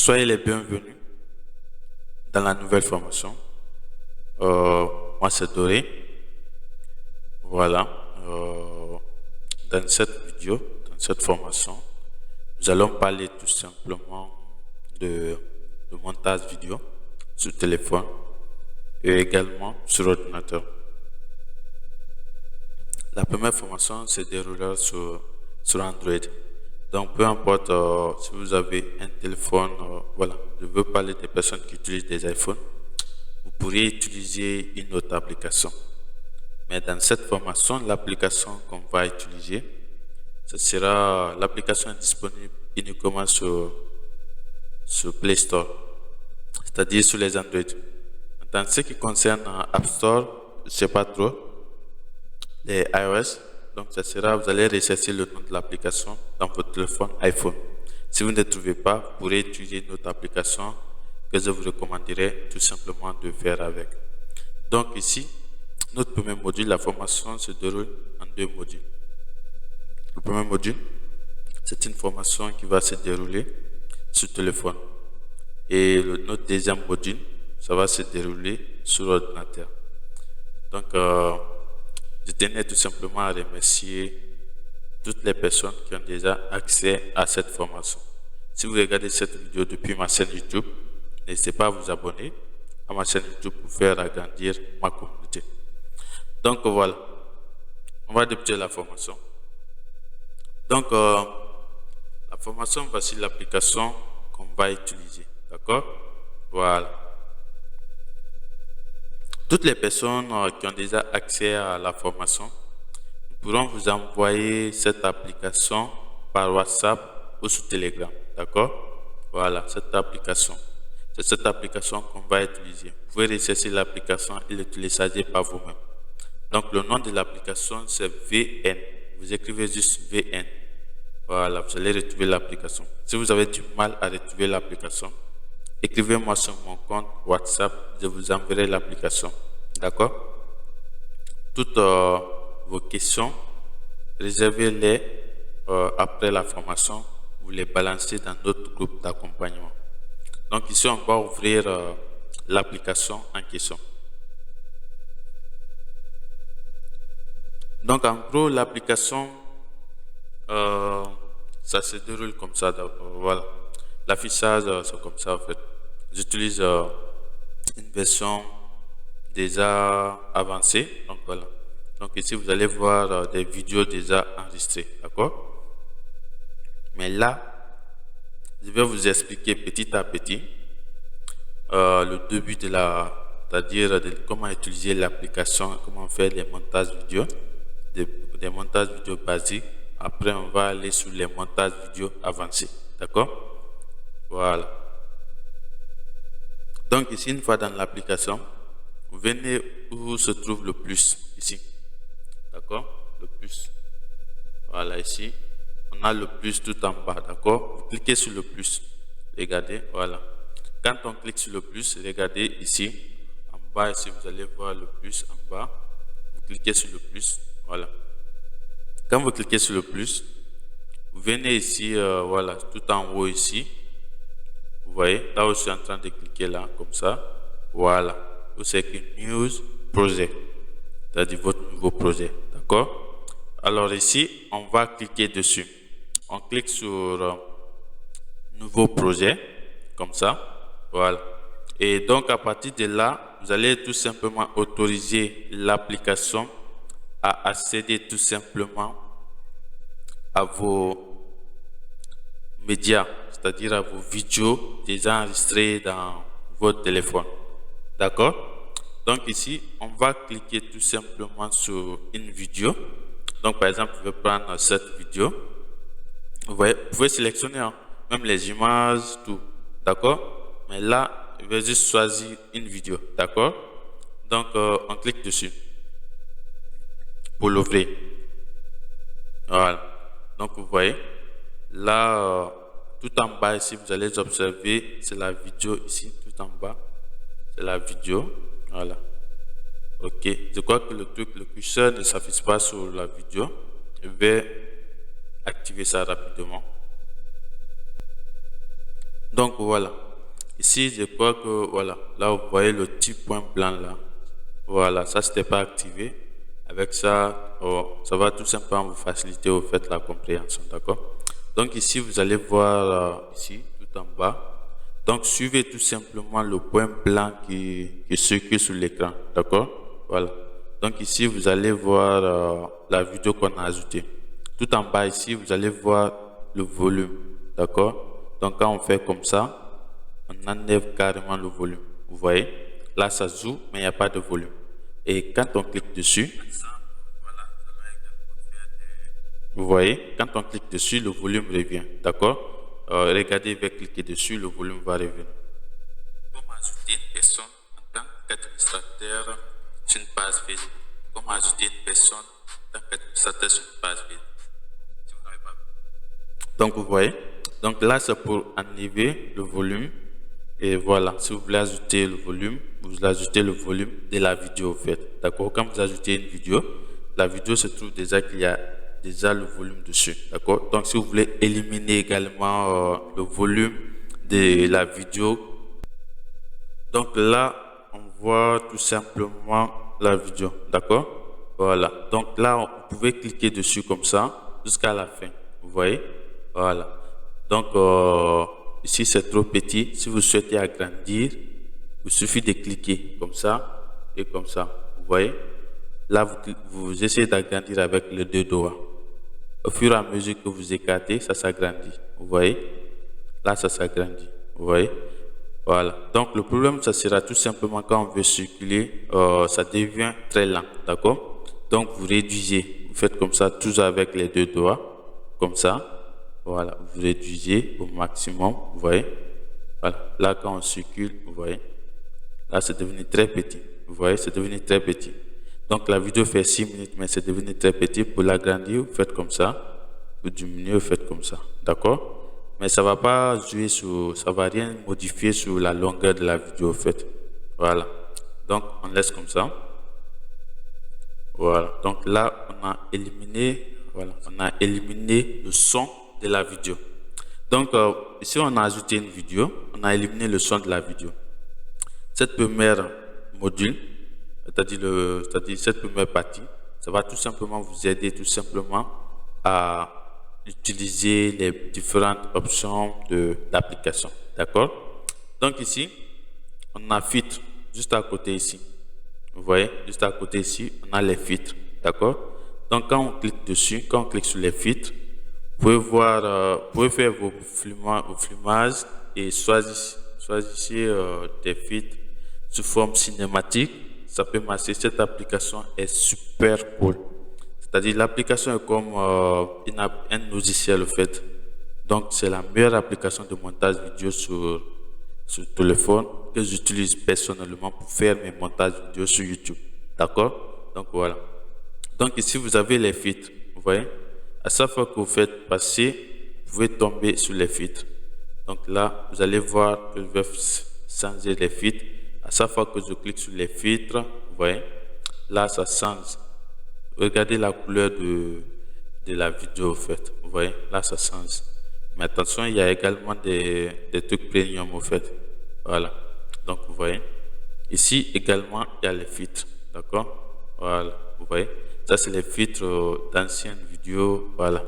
Soyez les bienvenus dans la nouvelle formation. Moi, c'est Doré. Voilà. Dans cette vidéo, dans cette formation, nous allons parler tout simplement de montage vidéo sur téléphone et également sur ordinateur. La première formation se déroulera sur Android. Donc, peu importe si vous avez un téléphone, voilà, je veux parler des personnes qui utilisent des iPhones, vous pourriez utiliser une autre application. Mais dans cette formation, l'application qu'on va utiliser, ce sera l'application disponible uniquement sur Play Store, c'est-à-dire sur les Android. Dans ce qui concerne App Store, je ne sais pas trop, les iOS, donc ça sera, vous allez rechercher le nom de l'application dans votre téléphone iPhone. Si vous ne trouvez pas, vous pourrez utiliser une autre application que je vous recommanderais tout simplement de faire avec. Donc ici, notre premier module, la formation se déroule en deux modules. Le premier module, c'est une formation qui va se dérouler sur téléphone. Et notre deuxième module, ça va se dérouler sur ordinateur. Donc, je tenais tout simplement à remercier toutes les personnes qui ont déjà accès à cette formation. Si vous regardez cette vidéo depuis ma chaîne YouTube, n'hésitez pas à vous abonner à ma chaîne YouTube pour faire agrandir ma communauté. Donc voilà, on va débuter la formation. Donc, la formation, voici l'application qu'on va utiliser. D'accord? Voilà. Toutes les personnes qui ont déjà accès à la formation, nous pourrons vous envoyer cette application par WhatsApp ou sur Telegram. D'accord? Voilà, cette application. C'est cette application qu'on va utiliser. Vous pouvez rechercher l'application et le télécharger par vous-même. Donc, le nom de l'application, c'est VN. Vous écrivez juste VN. Voilà, vous allez retrouver l'application. Si vous avez du mal à retrouver l'application, écrivez-moi sur mon compte WhatsApp, je vous enverrai l'application. D'accord? Toutes vos questions, réservez-les après la formation, vous les balancez dans notre groupe d'accompagnement. Donc ici, on va ouvrir l'application en question. Donc en gros, l'application, ça se déroule comme ça. Voilà. L'affichage, c'est comme ça en fait. J'utilise une version déjà avancée. Donc voilà. Donc ici, vous allez voir des vidéos déjà enregistrées. D'accord? Mais là, je vais vous expliquer petit à petit le début de c'est-à-dire de comment utiliser l'application, comment faire les montages vidéo, des montages vidéo basiques. Après, on va aller sur les montages vidéo avancés. D'accord? Voilà. Donc ici, une fois dans l'application, vous venez où se trouve le plus, ici. D'accord? Le plus. Voilà, ici. On a le plus tout en bas, d'accord? Vous cliquez sur le plus. Regardez, voilà. Quand on clique sur le plus, regardez ici. En bas, ici, vous allez voir le plus en bas. Vous cliquez sur le plus, voilà. Quand vous cliquez sur le plus, vous venez ici, voilà, tout en haut ici. Vous voyez, là où je suis en train de cliquer là, comme ça. Voilà. Où c'est que News Project. C'est-à-dire votre nouveau projet. D'accord? Alors ici, on va cliquer dessus. On clique sur Nouveau projet. Comme ça. Voilà. Et donc, à partir de là, vous allez tout simplement autoriser l'application à accéder tout simplement à vos médias, c'est-à-dire à vos vidéos déjà enregistrées dans votre téléphone. D'accord? Donc ici, on va cliquer tout simplement sur une vidéo. Donc par exemple, je vais prendre cette vidéo. Vous voyez, vous pouvez sélectionner même les images, tout. D'accord? Mais là, je vais juste choisir une vidéo. D'accord? Donc on clique dessus pour l'ouvrir. Voilà. Donc vous voyez, là, tout en bas ici, vous allez observer, c'est la vidéo ici, tout en bas. C'est la vidéo. Voilà. Ok. Je crois que le curseur ne s'affiche pas sur la vidéo. Je vais activer ça rapidement. Donc voilà, ici je crois que voilà, là vous voyez le petit point blanc là. Voilà, ça c'était pas activé. Avec ça, ça va tout simplement vous faciliter au fait la compréhension, d'accord? Donc ici vous allez voir ici tout en bas. Donc suivez tout simplement le point blanc qui circule sur l'écran, d'accord? Voilà. Donc ici vous allez voir la vidéo qu'on a ajoutée. Tout en bas ici vous allez voir le volume, d'accord? Donc quand on fait comme ça, on enlève carrément le volume. Vous voyez, là ça joue mais il n'y a pas de volume. Et quand on clique dessus, vous voyez, quand on clique dessus, le volume revient, d'accord? Regardez, je vais cliquer dessus, le volume va revenir. Comment ajouter une personne en tant qu'administrateur sur une page Facebook? Comment ajouter une personne en tant qu'administrateur sur une page Facebook? Si vous n'avez pas vu. Donc vous voyez, donc là c'est pour enlever le volume. Et voilà, si vous voulez ajouter le volume, vous ajoutez le volume de la vidéo en fait. D'accord? Quand vous ajoutez une vidéo, la vidéo se trouve déjà qu'il y a déjà le volume dessus. D'accord? Donc si vous voulez éliminer également le volume de la vidéo, donc là on voit tout simplement la vidéo. D'accord? Voilà. Donc là vous pouvez cliquer dessus comme ça jusqu'à la fin. Vous voyez? Voilà. Donc ici c'est trop petit. Si vous souhaitez agrandir, il suffit de cliquer comme ça et comme ça. Vous voyez? Là, vous essayez d'agrandir avec les deux doigts. Au fur et à mesure que vous écartez, ça s'agrandit. Vous voyez? Là, ça s'agrandit. Vous voyez? Voilà. Donc, le problème, ça sera tout simplement quand on veut circuler, ça devient très lent. D'accord? Donc, vous réduisez. Vous faites comme ça, toujours avec les deux doigts. Comme ça. Voilà. Vous réduisez au maximum. Vous voyez? Voilà. Là, quand on circule, vous voyez? Là, c'est devenu très petit. Vous voyez? C'est devenu très petit. Donc, la vidéo fait 6 minutes, mais c'est devenu très petit. Pour l'agrandir, vous faites comme ça. Pour diminuer, vous faites comme ça. D'accord? Mais ça ne va pas jouer sur, ça ne va rien modifier sur la longueur de la vidéo, en fait. Voilà. Donc, on laisse comme ça. Voilà. Donc là, on a éliminé, voilà, on a éliminé le son de la vidéo. Donc, ici, on a ajouté une vidéo. On a éliminé le son de la vidéo. Cette première module, c'est-à-dire cette première partie, ça va tout simplement vous aider tout simplement à utiliser les différentes options de l'application. D'accord? Donc ici, on a filtre juste à côté ici. Vous voyez, juste à côté ici, on a les filtres. D'accord? Donc quand on clique dessus, quand on clique sur les filtres, vous pouvez voir, vous pouvez faire vos flumages et choisissez des filtres sous forme cinématique. Ça peut marcher. Cette application est super cool. C'est-à-dire l'application est comme un logiciel en fait. Donc c'est la meilleure application de montage vidéo sur téléphone que j'utilise personnellement pour faire mes montages vidéo sur YouTube. D'accord? Donc voilà. Donc ici vous avez les filtres. Vous voyez? À chaque fois que vous faites passer, vous pouvez tomber sur les filtres. Donc là, vous allez voir que je vais changer les filtres. À chaque fois que je clique sur les filtres, vous voyez, là ça change. Regardez la couleur de la vidéo en fait. Vous voyez, là ça change. Mais attention, il y a également des trucs premium en fait. Voilà. Donc vous voyez. Ici également, il y a les filtres. D'accord? Voilà. Vous voyez. Ça c'est les filtres d'anciennes vidéos. Voilà.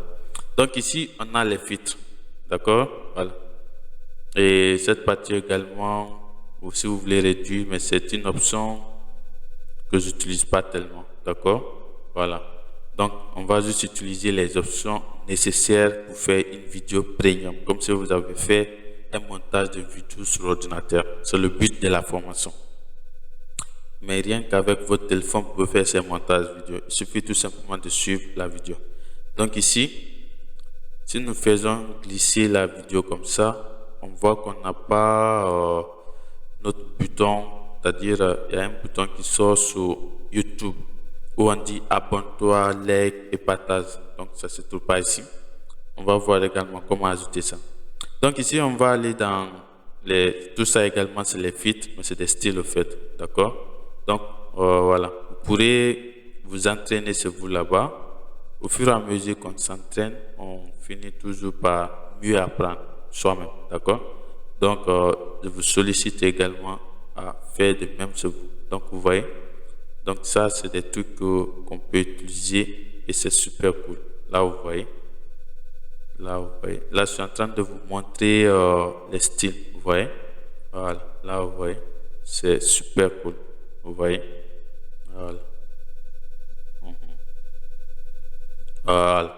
Donc ici, on a les filtres. D'accord? Voilà. Et cette partie également, ou si vous voulez réduire, mais c'est une option que j'utilise pas tellement. D'accord? Voilà. Donc, on va juste utiliser les options nécessaires pour faire une vidéo premium, comme si vous avez fait un montage de vidéo sur l'ordinateur. C'est le but de la formation. Mais rien qu'avec votre téléphone, vous pouvez faire ces montages vidéo. Il suffit tout simplement de suivre la vidéo. Donc ici, si nous faisons glisser la vidéo comme ça, on voit qu'on n'a pas notre bouton, c'est-à-dire il y a un bouton qui sort sur YouTube où on dit abonne-toi, like et partage. Donc ça se trouve pas ici. On va voir également comment ajouter ça. Donc ici on va aller dans tout ça également, c'est les filtres, mais c'est des styles au fait. D'accord? Donc voilà, vous pourrez vous entraîner sur vous là-bas. Au fur et à mesure qu'on s'entraîne, on finit toujours par mieux apprendre soi-même. D'accord? Donc, je vous sollicite également à faire de même ce vous. Donc, vous voyez. Donc, ça, c'est des trucs qu'on peut utiliser et c'est super cool. Là, vous voyez. Là, vous voyez. Là, je suis en train de vous montrer les styles. Vous voyez. Voilà. Là, vous voyez. C'est super cool. Vous voyez. Voilà. Voilà.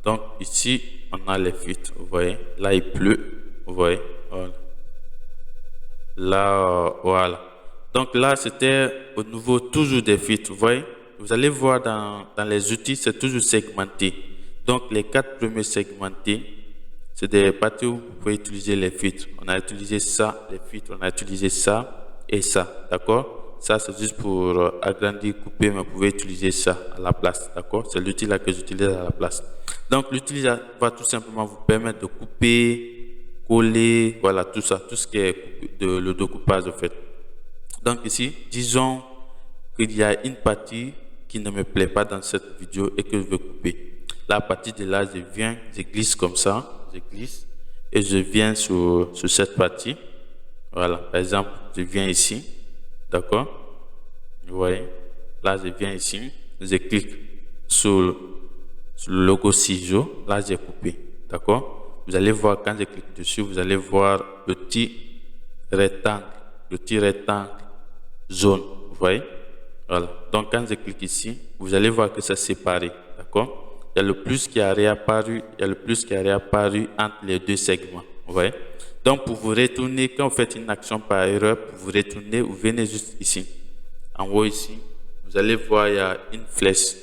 Donc, ici, on a les filtres. Vous voyez. Là, il pleut. Vous voyez. Voilà. Là, voilà. Donc là, c'était au niveau toujours des filtres. Vous voyez, vous allez voir dans les outils, c'est toujours segmenté. Donc les 4 premiers segmentés, c'est des parties où vous pouvez utiliser les filtres. On a utilisé ça, les filtres, on a utilisé ça et ça. D'accord? Ça, c'est juste pour agrandir, couper, mais vous pouvez utiliser ça à la place. D'accord? C'est l'outil là que j'utilise à la place. Donc l'outil va tout simplement vous permettre de couper, coller, voilà, tout ça, tout ce qui est le découpage en fait. Donc ici, disons qu'il y a une partie qui ne me plaît pas dans cette vidéo et que je veux couper. Là, à partir de là, je viens, je glisse comme ça, je glisse et je viens sur cette partie. Voilà, par exemple, je viens ici, d'accord? Vous voyez, là, je viens ici, je clique sur le logo ciseau, là, j'ai coupé, d'accord? Vous allez voir, quand je clique dessus, vous allez voir le petit rectangle jaune, vous voyez. Voilà, donc quand je clique ici, vous allez voir que c'est séparé, d'accord. Il y a le plus qui a réapparu, entre les deux segments, vous voyez. Donc pour vous retourner, quand vous faites une action par erreur, pour vous retourner, vous venez juste ici, en haut ici, vous allez voir, il y a une flèche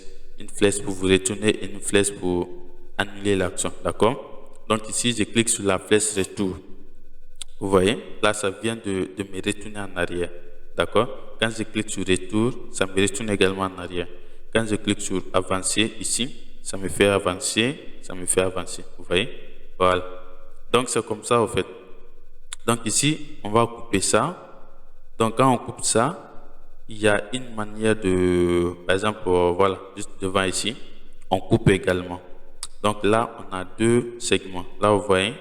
pour vous retourner et une flèche pour annuler l'action, d'accord. Donc ici, je clique sur la flèche retour. Vous voyez, là, ça vient de me retourner en arrière. D'accord? Quand je clique sur retour, ça me retourne également en arrière. Quand je clique sur avancer ici, ça me fait avancer, Vous voyez? Voilà. Donc, c'est comme ça, en fait. Donc ici, on va couper ça. Donc, quand on coupe ça, il y a une manière de, par exemple, voilà, juste devant ici, on coupe également. Donc là, on a 2 segments. Là, vous voyez,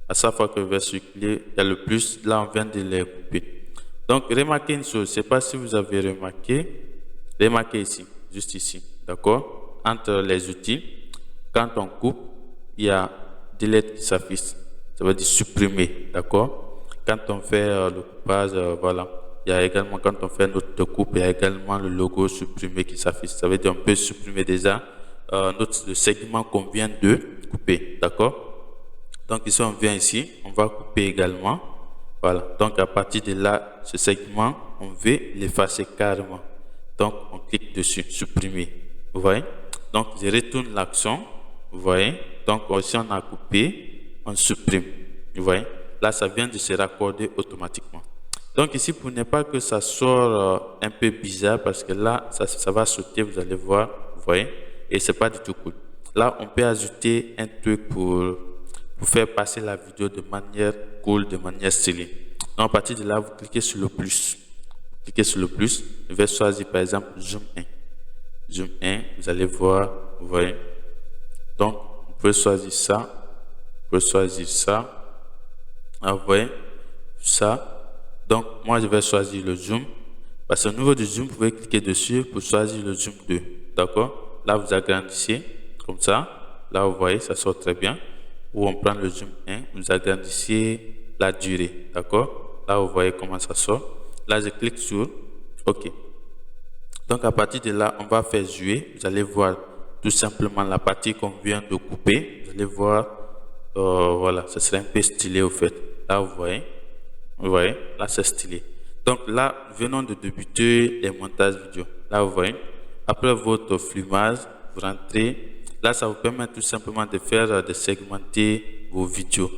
à chaque fois que je vais circuler, il y a le plus. Là, on vient de les couper. Donc, remarquez une chose. Je ne sais pas si vous avez remarqué. Remarquez ici, juste ici. D'accord? Entre les outils, quand on coupe, il y a delete qui s'affiche. Ça veut dire supprimer. D'accord? Quand on fait le coupage, voilà. Il y a également, quand on fait notre coupe, il y a également le logo supprimer qui s'affiche. Ça veut dire qu'on peut supprimer déjà le segment qu'on vient de couper, d'accord. Donc ici on vient ici, on va couper également, voilà. Donc à partir de là, ce segment, on veut l'effacer carrément. Donc on clique dessus, supprimer, vous voyez. Donc je retourne l'action, vous voyez. Donc ici on a coupé, on supprime, vous voyez. Là ça vient de se raccorder automatiquement. Donc ici, pour ne pas que ça sorte un peu bizarre, parce que là ça va sauter, vous allez voir, vous voyez. Et c'est pas du tout cool. Là, on peut ajouter un truc pour faire passer la vidéo de manière cool, de manière stylée. Donc, à partir de là, vous cliquez sur le plus. Cliquez sur le plus. Je vais choisir par exemple Zoom 1. Zoom 1, vous allez voir, vous voyez. Donc, vous pouvez choisir ça. Vous pouvez choisir ça. Ah, vous voyez, ça. Donc, moi, je vais choisir le zoom. Parce qu'au niveau du zoom, vous pouvez cliquer dessus pour choisir le zoom 2. D'accord? Là, vous agrandissez comme ça. Là, vous voyez, ça sort très bien. Ou on prend le zoom 1, vous agrandissez la durée. D'accord? Là, vous voyez comment ça sort. Là, je clique sur OK. Donc, à partir de là, on va faire jouer. Vous allez voir tout simplement la partie qu'on vient de couper. Vous allez voir, voilà, ce serait un peu stylé au fait. Là, vous voyez, là, c'est stylé. Donc là, venons de débuter les montages vidéo. Là, vous voyez. Après votre flumage, vous rentrez. Là, ça vous permet tout simplement de faire, de segmenter vos vidéos.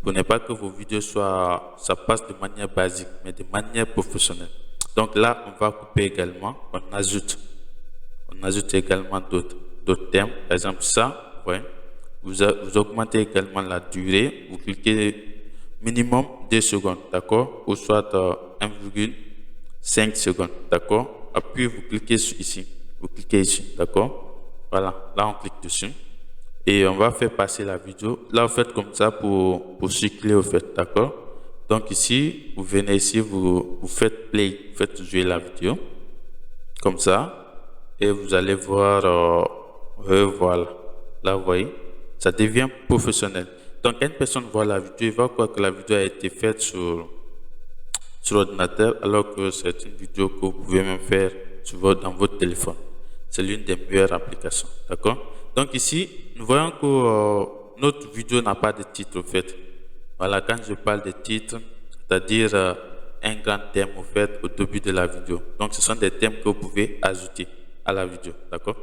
Pour ne pas que vos vidéos ça passe de manière basique, mais de manière professionnelle. Donc là, on va couper également. On ajoute également d'autres termes. Par exemple, ça, vous voyez. Vous augmentez également la durée. Vous cliquez minimum 2 secondes, d'accord? Ou soit 1,5 secondes, d'accord? Puis vous cliquez ici. Vous cliquez ici, d'accord? Voilà, là on clique dessus et on va faire passer la vidéo. Là vous faites comme ça pour circuler au fait, d'accord? Donc ici, vous venez ici, vous faites play, vous faites jouer la vidéo, comme ça, et vous allez voir, voilà, là vous voyez, ça devient professionnel. Donc quand une personne voit la vidéo, il va croire que la vidéo a été faite sur l'ordinateur, alors que c'est une vidéo que vous pouvez même faire dans votre téléphone. C'est l'une des meilleures applications, d'accord? Donc ici, nous voyons que notre vidéo n'a pas de titre au fait. Voilà, quand je parle de titre, c'est-à-dire un grand thème au fait au début de la vidéo. Donc ce sont des thèmes que vous pouvez ajouter à la vidéo, d'accord?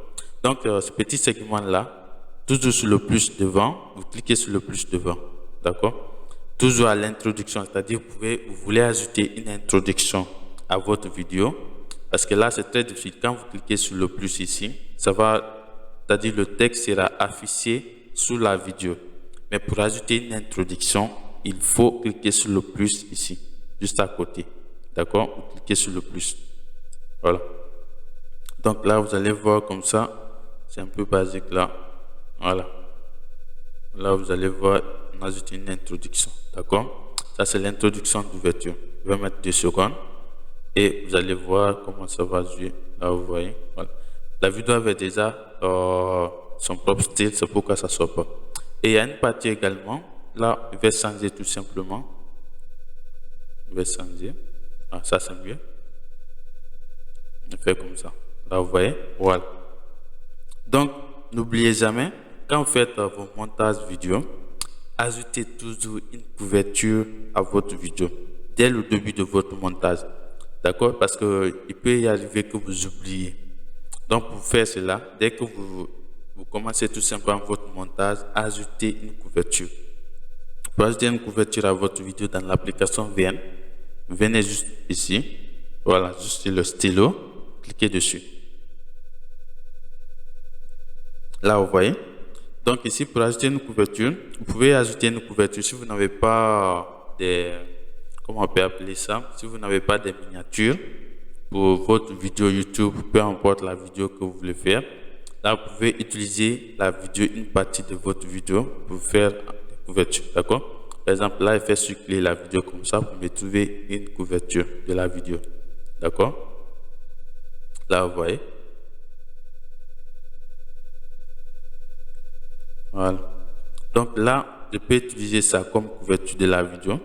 Donc ce petit segment-là, toujours sur le plus devant, vous cliquez sur le plus devant, d'accord? Toujours à l'introduction, c'est-à-dire vous voulez ajouter une introduction à votre vidéo, parce que là c'est très difficile. Quand vous cliquez sur le plus ici, c'est-à-dire le texte sera affiché sous la vidéo. Mais pour ajouter une introduction, il faut cliquer sur le plus ici, juste à côté, d'accord? Vous cliquez sur le plus, voilà. Donc là vous allez voir comme ça, c'est un peu basique là, voilà. Là vous allez voir, on ajoute une introduction, d'accord? Ça c'est l'introduction d'ouverture. Je vais mettre 2 secondes et vous allez voir comment ça va jouer. Là vous voyez, voilà. La vidéo avait déjà son propre style, c'est pourquoi ça ne sort pas. Et il y a une partie également, là je vais changer tout simplement. Je vais changer, ça c'est mieux. Je fais comme ça, là vous voyez, voilà. Donc n'oubliez jamais, quand vous faites vos montages vidéo, ajoutez toujours une couverture à votre vidéo dès le début de votre montage, d'accord? Parce qu'il peut y arriver que vous oubliez. Donc pour faire cela, dès que vous commencez tout simplement votre montage, ajoutez une couverture. Pour ajouter une couverture à votre vidéo dans l'application VN, venez juste ici, voilà, juste sur le stylo, cliquez dessus. Là vous voyez. Donc ici, pour ajouter une couverture, vous pouvez ajouter une couverture si vous n'avez pas comment on peut appeler ça, si vous n'avez pas des miniatures pour votre vidéo YouTube, peu importe la vidéo que vous voulez faire. Là, vous pouvez utiliser la vidéo, une partie de votre vidéo pour faire des couvertures, d'accord? Par exemple, là, il fait circuler la vidéo comme ça pour me trouver une couverture de la vidéo, d'accord? Là, vous voyez. Voilà. Donc là, je peux utiliser ça comme couverture de la vidéo.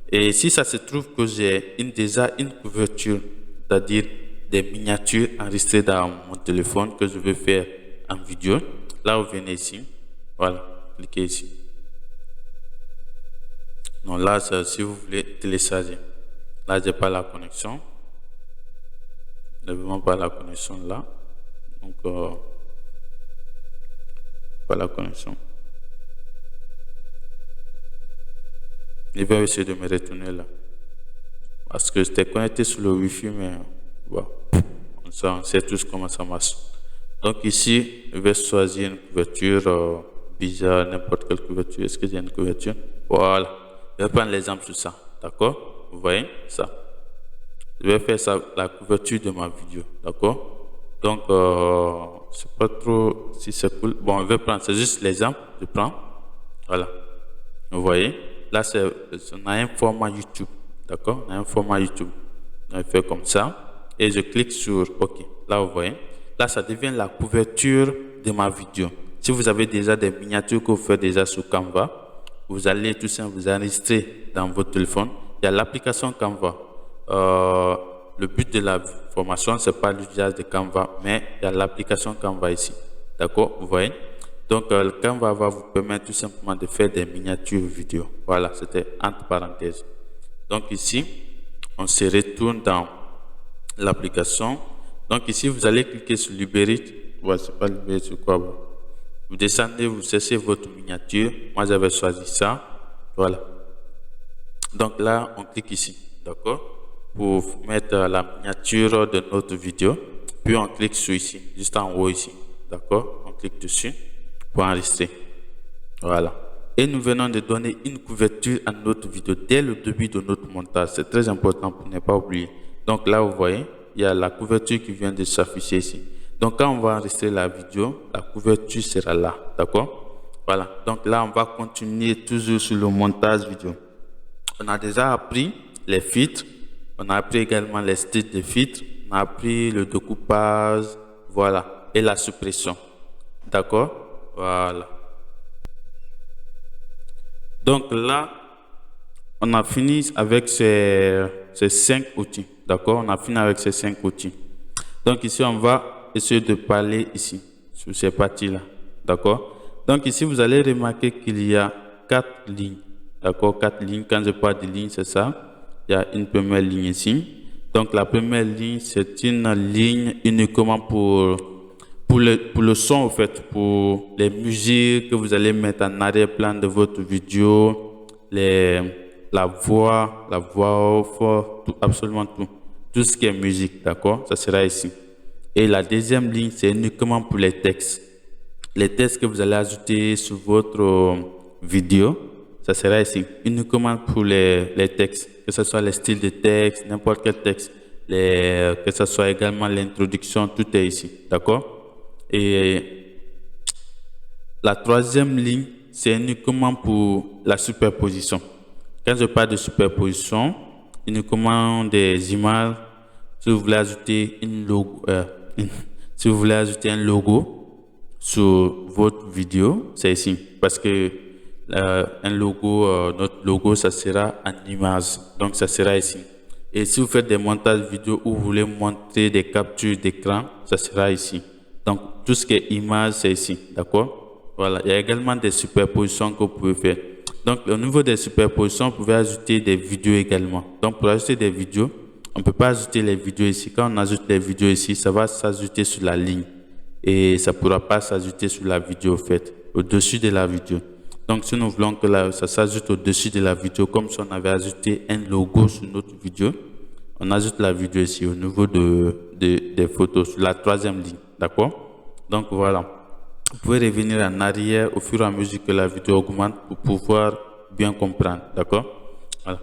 Et si ça se trouve que j'ai déjà une couverture, c'est-à-dire des miniatures enregistrées dans mon téléphone que je veux faire en vidéo, là vous venez ici, voilà, cliquez ici. Non, là, si vous voulez télécharger, là, j'ai pas la connexion. Je n'ai vraiment pas la connexion là. Donc, pas la connexion. Je vais essayer de me retourner là. Parce que j'étais connecté sur le Wi-Fi, mais bon, on sait tous comment ça marche. Donc ici, je vais choisir une couverture bizarre, n'importe quelle couverture. Est-ce que j'ai une couverture? Voilà. Je vais prendre l'exemple sur ça. D'accord? Vous voyez ça? Je vais faire ça, la couverture de ma vidéo. D'accord? Donc, je sais pas trop si c'est cool. Bon, je vais prendre, c'est juste l'exemple. Je prends. Voilà. Vous voyez? Là, on a un format YouTube. D'accord? On a un format YouTube. On fait comme ça. Et je clique sur OK. Là, vous voyez. Là, ça devient la couverture de ma vidéo. Si vous avez déjà des miniatures que vous faites déjà sur Canva, vous allez tout simplement vous enregistrer dans votre téléphone. Il y a l'application Canva. Le but de la formation, ce n'est pas l'usage de Canva, mais il y a l'application Canva ici. D'accord? Vous voyez? Donc, le Canva va vous permettre tout simplement de faire des miniatures vidéo. Voilà, c'était entre parenthèses. Donc ici, on se retourne dans l'application. Donc ici, vous allez cliquer sur Libérer. Ouais, c'est pas Libérer, c'est quoi? Vous descendez, vous cherchez votre miniature. Moi, j'avais choisi ça. Voilà. Donc là, on clique ici. D'accord? Pour mettre la miniature de notre vidéo. Puis on clique sur ici, juste en haut ici. D'accord? On clique dessus pour enregistrer. Voilà. Et nous venons de donner une couverture à notre vidéo dès le début de notre montage. C'est très important pour ne pas oublier. Donc là, vous voyez, il y a la couverture qui vient de s'afficher ici. Donc quand on va enregistrer la vidéo, la couverture sera là. D'accord? Voilà. Donc là, on va continuer toujours sur le montage vidéo. On a déjà appris les filtres, on a appris également les styles de filtres, on a appris le découpage, voilà, et la suppression. D'accord? Voilà. Donc là, on a fini avec ces 5 outils. D'accord? On a fini avec ces 5 outils. Donc ici, on va essayer de parler ici, sur ces parties-là. D'accord? Donc ici, vous allez remarquer qu'il y a 4 lignes. D'accord? 4 lignes. Quand je parle de lignes, c'est ça. Il y a une première ligne ici. Donc la première ligne, c'est une ligne uniquement pour le son, en fait, pour les musiques que vous allez mettre en arrière-plan de votre vidéo, la voix off, absolument tout. Tout ce qui est musique, d'accord? Ça sera ici. Et la deuxième ligne, c'est uniquement pour les textes. Les textes que vous allez ajouter sur votre vidéo, ça sera ici. Uniquement pour les textes, que ce soit les styles de texte, n'importe quel texte, que ce soit également l'introduction, tout est ici, d'accord? Et la troisième ligne, c'est uniquement pour la superposition. Quand je parle de superposition, uniquement des images, si vous voulez ajouter si vous voulez ajouter un logo sur votre vidéo, c'est ici. Parce que un logo, notre logo, ça sera en image. Donc, ça sera ici. Et si vous faites des montages vidéo où vous voulez montrer des captures d'écran, ça sera ici. Donc, tout ce qui est image, c'est ici. D'accord? Voilà. Il y a également des superpositions que vous pouvez faire. Donc, au niveau des superpositions, vous pouvez ajouter des vidéos également. Donc, pour ajouter des vidéos, on ne peut pas ajouter les vidéos ici. Quand on ajoute les vidéos ici, ça va s'ajouter sur la ligne. Et ça ne pourra pas s'ajouter sur la vidéo faite, au-dessus de la vidéo. Donc, si nous voulons que ça s'ajoute au-dessus de la vidéo, comme si on avait ajouté un logo sur notre vidéo, on ajoute la vidéo ici au niveau des photos, sur la troisième ligne. D'accord? Donc, voilà. Vous pouvez revenir en arrière au fur et à mesure que la vidéo augmente pour pouvoir bien comprendre. D'accord? Voilà.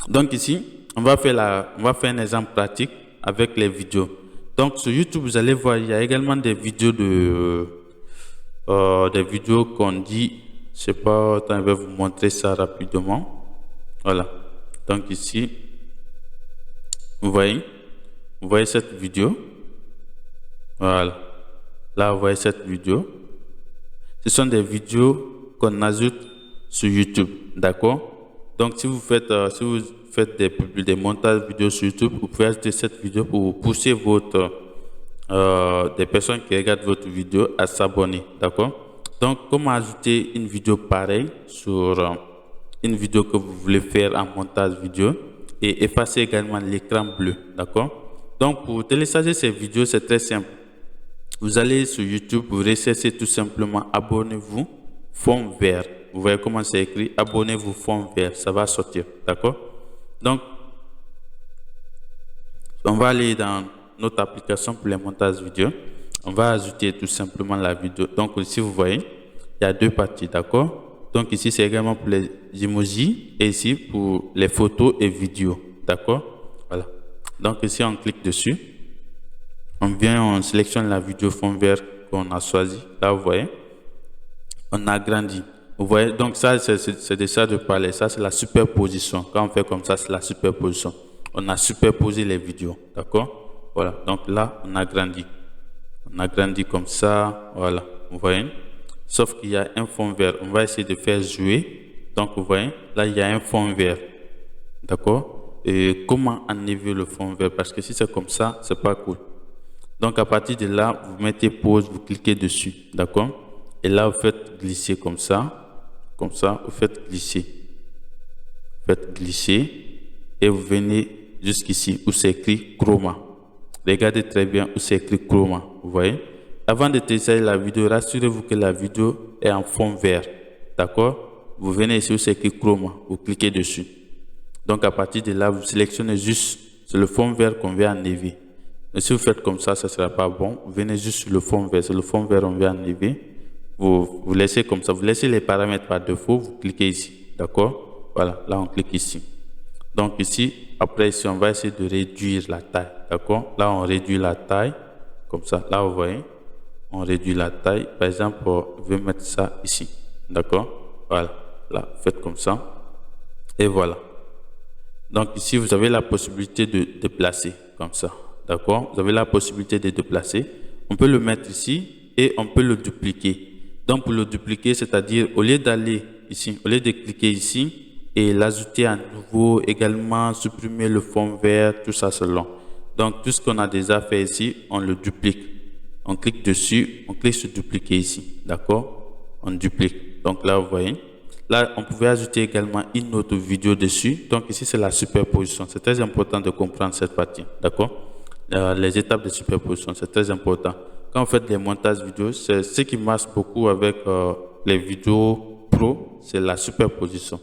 Donc, ici, on va faire un exemple pratique avec les vidéos. Donc, sur YouTube, vous allez voir, il y a également des vidéos qu'on dit, je sais pas, attends, je vais vous montrer ça rapidement. Voilà. Donc, ici, vous voyez cette vidéo. Voilà. Là, vous voyez cette vidéo. Ce sont des vidéos qu'on ajoute sur YouTube. D'accord? Donc, si vous faites des montages vidéo sur YouTube, vous pouvez ajouter cette vidéo pour pousser des personnes qui regardent votre vidéo à s'abonner. D'accord? Donc, comment ajouter une vidéo pareille sur une vidéo que vous voulez faire en montage vidéo et effacer également l'écran bleu. D'accord? Donc, pour télécharger ces vidéos, c'est très simple. Vous allez sur YouTube, vous recherchez tout simplement abonnez-vous, fond vert. Vous voyez comment c'est écrit, abonnez-vous, fond vert, ça va sortir, d'accord? Donc, on va aller dans notre application pour les montages vidéo. On va ajouter tout simplement la vidéo. Donc, ici, vous voyez, il y a 2 parties, d'accord? Donc, ici, c'est également pour les emojis et ici pour les photos et vidéos, d'accord? Voilà. Donc, ici, on clique dessus. On sélectionne la vidéo fond vert qu'on a choisi. Là, vous voyez, on agrandit. Vous voyez, donc ça, c'est de ça de parler. Ça, c'est la superposition. Quand on fait comme ça, c'est la superposition. On a superposé les vidéos. D'accord? Voilà. Donc là, on agrandit. On agrandit comme ça. Voilà. Vous voyez? Sauf qu'il y a un fond vert. On va essayer de faire jouer. Donc, vous voyez, là, il y a un fond vert. D'accord? Et comment enlever le fond vert? Parce que si c'est comme ça, c'est pas cool. Donc, à partir de là, vous mettez pause, vous cliquez dessus, d'accord? Et là, vous faites glisser comme ça, vous faites glisser. Vous faites glisser et vous venez jusqu'ici où c'est écrit chroma. Regardez très bien où c'est écrit chroma, vous voyez? Avant de télécharger la vidéo, rassurez-vous que la vidéo est en fond vert, d'accord? Vous venez ici où c'est écrit chroma, vous cliquez dessus. Donc, à partir de là, vous sélectionnez juste, c'est le fond vert qu'on vient enlever. Mais si vous faites comme ça, ça ne sera pas bon. Vous venez juste sur le fond vert. C'est le fond vert qu'on vient enlever. Vous laissez comme ça. Vous laissez les paramètres par défaut. Vous cliquez ici. D'accord? Voilà. Là, on clique ici. Donc ici, après ici, on va essayer de réduire la taille. D'accord? Là, on réduit la taille. Comme ça. Là, vous voyez. On réduit la taille. Par exemple, je vais mettre ça ici. D'accord? Voilà. Là, faites comme ça. Et voilà. Donc ici, vous avez la possibilité de déplacer comme ça. D'accord? Vous avez la possibilité de déplacer. On peut le mettre ici et on peut le dupliquer. Donc pour le dupliquer, c'est-à-dire au lieu d'aller ici, au lieu de cliquer ici et l'ajouter à nouveau, également supprimer le fond vert, tout ça c'est long. Donc tout ce qu'on a déjà fait ici, on le duplique. On clique dessus, on clique sur dupliquer ici. D'accord? On duplique. Donc là, vous voyez. Là, on pouvait ajouter également une autre vidéo dessus. Donc ici, c'est la superposition. C'est très important de comprendre cette partie. D'accord? Les étapes de superposition, c'est très important. Quand vous faites des montages vidéo, c'est ce qui marche beaucoup avec les vidéos pro, c'est la superposition.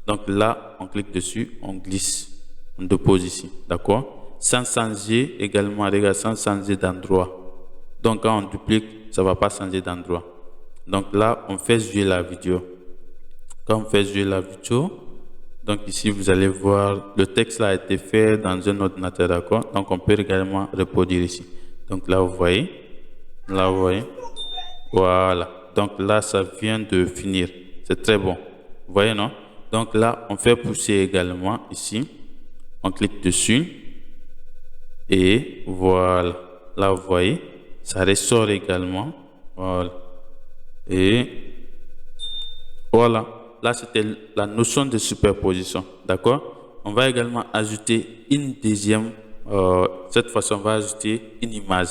Donc là, on clique dessus, on glisse, on dépose ici. D'accord? Sans changer également, regarde, sans changer d'endroit. Donc quand on duplique, ça ne va pas changer d'endroit. Donc là, on fait jouer la vidéo. Quand on fait jouer la vidéo, donc ici, vous allez voir, le texte là a été fait dans un ordinateur, d'accord? Donc on peut également reproduire ici. Donc là, vous voyez. Là, vous voyez. Voilà. Donc là, ça vient de finir. C'est très bon. Vous voyez, non? Donc là, on fait pousser également ici. On clique dessus. Et voilà. Là, vous voyez. Ça ressort également. Voilà. Et voilà. Là, c'était la notion de superposition. D'accord? On va également ajouter une deuxième. Cette fois-ci, on va ajouter une image.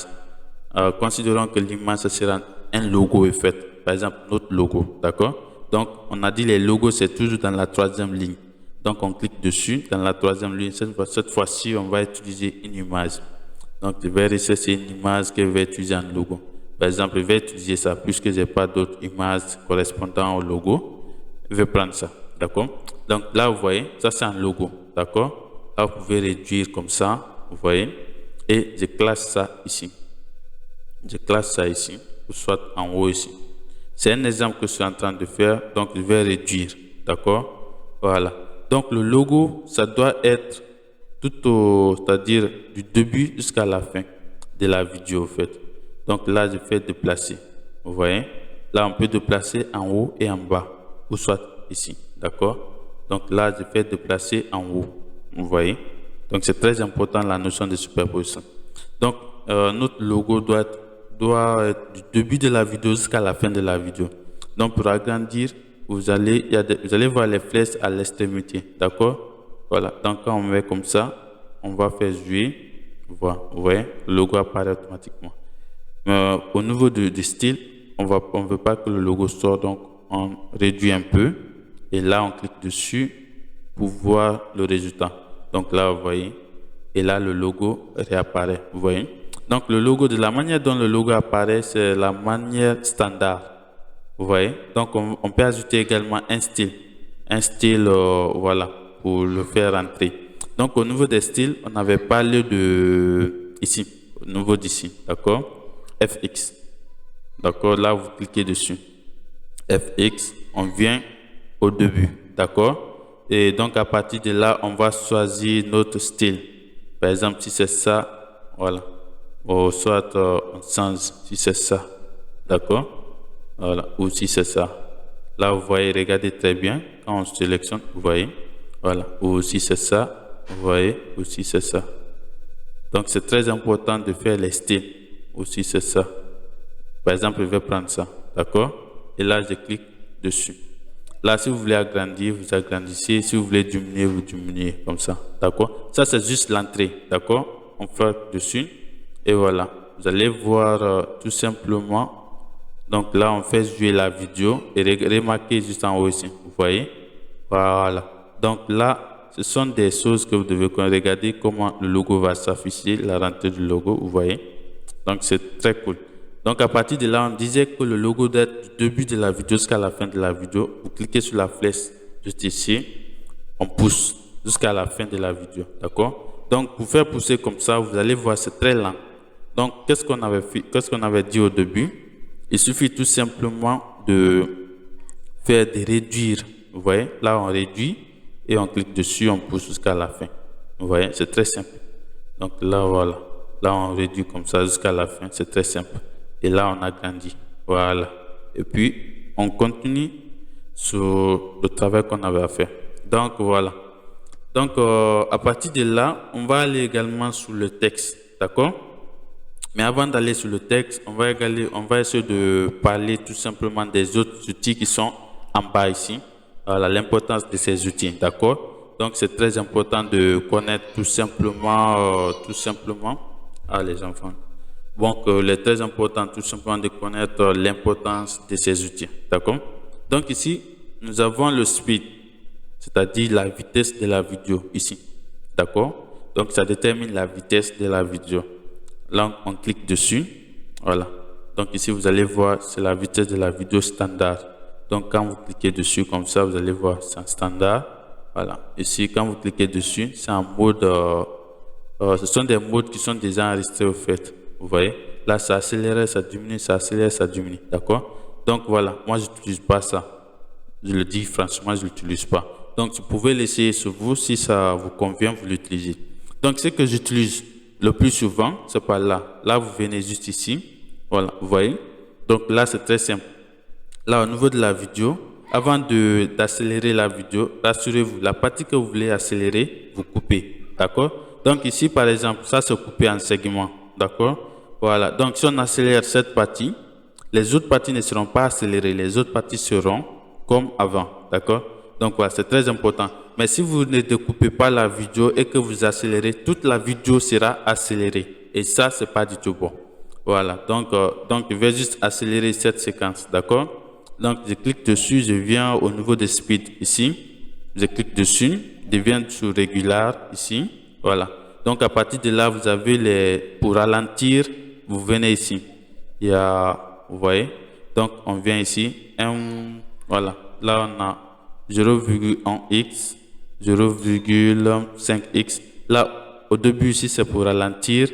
Considérons que l'image, ce sera un logo est fait. Par exemple, notre logo. D'accord? Donc, on a dit les logos, c'est toujours dans la troisième ligne. Donc, on clique dessus. Dans la troisième ligne, cette fois-ci, on va utiliser une image. Donc, je vais rechercher une image que je vais utiliser en logo. Par exemple, je vais utiliser ça puisque je n'ai pas d'autres images correspondant au logo. Je vais prendre ça. D'accord? Donc, là, vous voyez, ça, c'est un logo. D'accord? Là, vous pouvez réduire comme ça. Vous voyez? Et je classe ça ici. Je classe ça ici, ou soit en haut ici. C'est un exemple que je suis en train de faire, donc je vais réduire. D'accord? Voilà. Donc le logo, ça doit être c'est-à-dire du début jusqu'à la fin de la vidéo en fait. Donc là, je fais déplacer. Vous voyez? Là, on peut déplacer en haut et en bas, ou soit ici. D'accord? Donc là, je fais déplacer en haut. Vous voyez? Donc c'est très important la notion de superposition. Donc notre logo doit être du début de la vidéo jusqu'à la fin de la vidéo. Donc pour agrandir, vous allez voir les flèches à l'extrémité. D'accord? Voilà. Donc quand on met comme ça, on va faire jouer. Voilà. Vous voyez, le logo apparaît automatiquement. Au niveau du style, on ne veut pas que le logo sorte, donc on réduit un peu. Et là, on clique dessus pour voir le résultat. Donc là, vous voyez. Et là, le logo réapparaît. Vous voyez? Donc, le logo, de la manière dont le logo apparaît, c'est la manière standard. Vous voyez? Donc, on peut ajouter également un style. Un style, voilà, pour le faire entrer. Donc, au niveau des styles, on avait parlé de ici, au niveau d'ici. D'accord? FX. D'accord? Là, vous cliquez dessus. FX, on vient au début. D'accord? Et donc, à partir de là, on va choisir notre style. Par exemple, si c'est ça, voilà. Ou soit on change si c'est ça. D'accord? Voilà. Ou si c'est ça. Là, vous voyez, regardez très bien. Quand on sélectionne, vous voyez. Voilà. Ou si c'est ça, vous voyez. Ou si c'est ça. Donc, c'est très important de faire les styles. Ou si c'est ça. Par exemple, je vais prendre ça. D'accord? Et là, je clique dessus. Là, si vous voulez agrandir, vous agrandissez. Si vous voulez diminuer, vous diminuez comme ça. D'accord? Ça, c'est juste l'entrée. D'accord? On fait dessus. Et voilà. Vous allez voir tout simplement. Donc là, on fait jouer la vidéo. Et remarquez juste en haut ici. Vous voyez? Voilà. Donc là, ce sont des choses que vous devez regarder comment le logo va s'afficher, la rentrée du logo. Vous voyez? Donc, c'est très cool. Donc, à partir de là, on disait que le logo doit être du début de la vidéo jusqu'à la fin de la vidéo. Vous cliquez sur la flèche juste ici. On pousse jusqu'à la fin de la vidéo. D'accord? Donc, pour faire pousser comme ça, vous allez voir, c'est très lent. Donc, qu'est-ce qu'on avait fait? Qu'est-ce qu'on avait dit au début? Il suffit tout simplement de faire de réduire. Vous voyez? Là, on réduit et on clique dessus, on pousse jusqu'à la fin. Vous voyez? C'est très simple. Donc là, voilà. Là, on réduit comme ça jusqu'à la fin. C'est très simple. Et là, on agrandit. Voilà. Et puis, on continue sur le travail qu'on avait à faire. Donc, voilà. Donc, à partir de là, on va aller également sur le texte. D'accord? Mais avant d'aller sur le texte, on va essayer de parler tout simplement des autres outils qui sont en bas ici. Voilà, l'importance de ces outils. D'accord? Donc, c'est très important de connaître tout simplement, les enfants. Donc, il est très important tout simplement de connaître l'importance de ces outils. D'accord? Donc, ici, nous avons le speed, c'est-à-dire la vitesse de la vidéo ici. D'accord? Donc, ça détermine la vitesse de la vidéo. Là, on clique dessus. Voilà. Donc, ici, vous allez voir, c'est la vitesse de la vidéo standard. Donc, quand vous cliquez dessus comme ça, vous allez voir, c'est en standard. Voilà. Ici, quand vous cliquez dessus, c'est en mode... ce sont des modes qui sont déjà enregistrés au fait. Vous voyez, là, ça accélère, ça diminue, ça accélère, ça diminue. D'accord? Donc, voilà. Moi, je n'utilise pas ça. Je le dis franchement, je ne l'utilise pas. Donc, vous pouvez l'essayer sur vous. Si ça vous convient, vous l'utilisez. Donc, ce que j'utilise le plus souvent, c'est par là. Là, vous venez juste ici. Voilà, vous voyez? Donc, là, c'est très simple. Là, au niveau de la vidéo, avant d'accélérer la vidéo, rassurez-vous, la partie que vous voulez accélérer, vous coupez. D'accord? Donc, ici, par exemple, ça, c'est coupé en segments. D'accord? Voilà. Donc, si on accélère cette partie, les autres parties ne seront pas accélérées. Les autres parties seront comme avant. D'accord? Donc, voilà, c'est très important. Mais si vous ne découpez pas la vidéo et que vous accélérez, toute la vidéo sera accélérée. Et ça, c'est pas du tout bon. Voilà. Donc, je vais juste accélérer cette séquence. D'accord? Donc, je clique dessus. Je viens au niveau de speed ici. Je clique dessus. Je viens sur regular ici. Voilà. Donc, à partir de là, vous avez pour ralentir, vous venez ici. Il y a, vous voyez, donc on vient ici. Voilà. Là, on a 0,1x, 0,5x. Là, au début ici, c'est pour ralentir.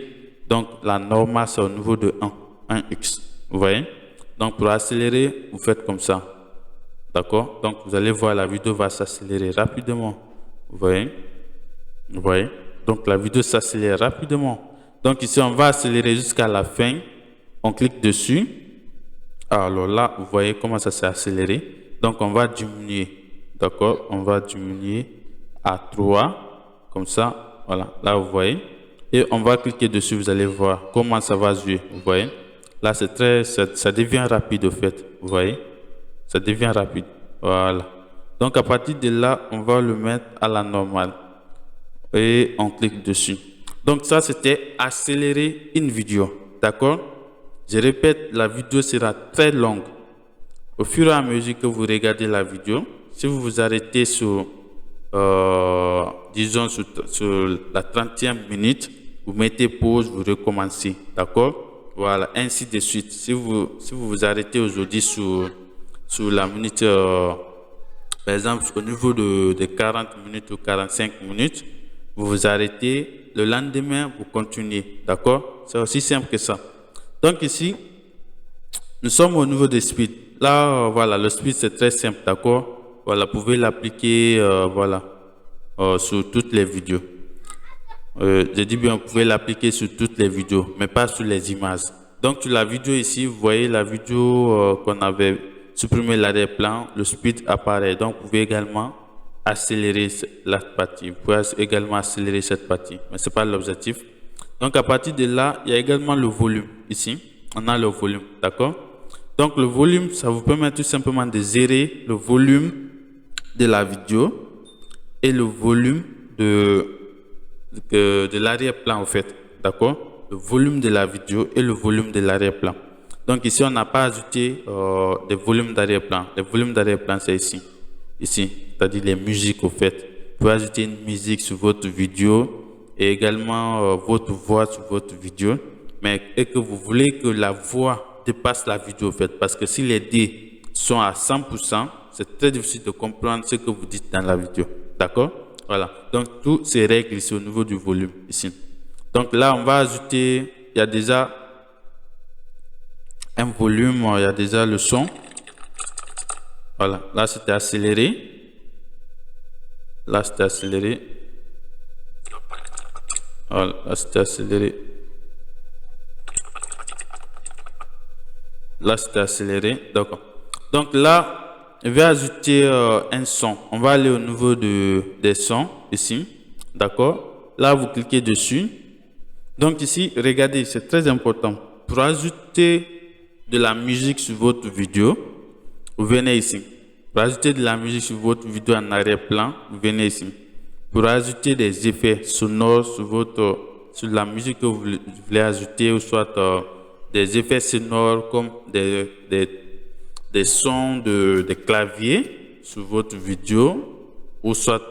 Donc, la normale, c'est au niveau de 1x. Vous voyez? Donc, pour accélérer, vous faites comme ça. D'accord? Donc, vous allez voir, la vidéo va s'accélérer rapidement. Vous voyez? Vous voyez? Donc, la vidéo s'accélère rapidement. Donc, ici, on va accélérer jusqu'à la fin. On clique dessus. Alors là, vous voyez comment ça s'est accéléré. Donc, on va diminuer. D'accord? On va diminuer à 3. Comme ça. Voilà. Là, vous voyez. Et on va cliquer dessus. Vous allez voir comment ça va jouer. Vous voyez? Là, ça devient rapide, au fait. Vous voyez? Ça devient rapide. Voilà. Donc, à partir de là, on va le mettre à la normale. Et on clique dessus. Donc, ça, c'était accélérer une vidéo. D'accord? Je répète, la vidéo sera très longue. Au fur et à mesure que vous regardez la vidéo, si vous vous arrêtez sur, disons, sur la 30e minute, vous mettez pause, vous recommencez. D'accord? Voilà, ainsi de suite. Si vous vous arrêtez aujourd'hui sur la minute, par exemple, au niveau de 40 minutes ou 45 minutes, vous vous arrêtez, le lendemain, vous continuez. D'accord? C'est aussi simple que ça. Donc ici, nous sommes au niveau des speed. Là, voilà, le speed, c'est très simple. D'accord? Voilà, vous pouvez l'appliquer sur toutes les vidéos. Je dis bien, vous pouvez l'appliquer sur toutes les vidéos, mais pas sur les images. Donc, sur la vidéo ici, vous voyez la vidéo qu'on avait supprimé l'arrière-plan, le speed apparaît. Donc, vous pouvez également accélérer la partie. Vous pouvez également accélérer cette partie, mais ce n'est pas l'objectif. Donc, à partir de là, il y a également le volume. Ici, on a le volume, d'accord? Donc, le volume, ça vous permet tout simplement de gérer le volume de la vidéo et le volume de l'arrière-plan, en fait, d'accord? Le volume de la vidéo et le volume de l'arrière-plan. Donc, ici, on n'a pas ajouté des volumes d'arrière-plan. Les volumes d'arrière-plan, c'est ici. Ici, c'est-à-dire les musiques, au fait. Vous pouvez ajouter une musique sur votre vidéo et également votre voix sur votre vidéo, mais et que vous voulez que la voix dépasse la vidéo, au fait, parce que si les deux sont à 100%, c'est très difficile de comprendre ce que vous dites dans la vidéo. D'accord? Voilà. Donc, toutes ces règles ici au niveau du volume, ici. Donc là, on va ajouter, il y a déjà un volume, il y a déjà le son. Voilà, là c'était accéléré. Là c'était accéléré. Voilà, là c'était accéléré. Là c'était accéléré. D'accord. Donc là, je vais ajouter un son. On va aller au niveau des sons ici. D'accord? Là, vous cliquez dessus. Donc ici, regardez, c'est très important. Pour ajouter de la musique sur votre vidéo, vous venez ici. Pour ajouter de la musique sur votre vidéo en arrière-plan, vous venez ici. Pour ajouter des effets sonores sur la musique que vous voulez ajouter, ou soit des effets sonores comme des sons de clavier sur votre vidéo, ou soit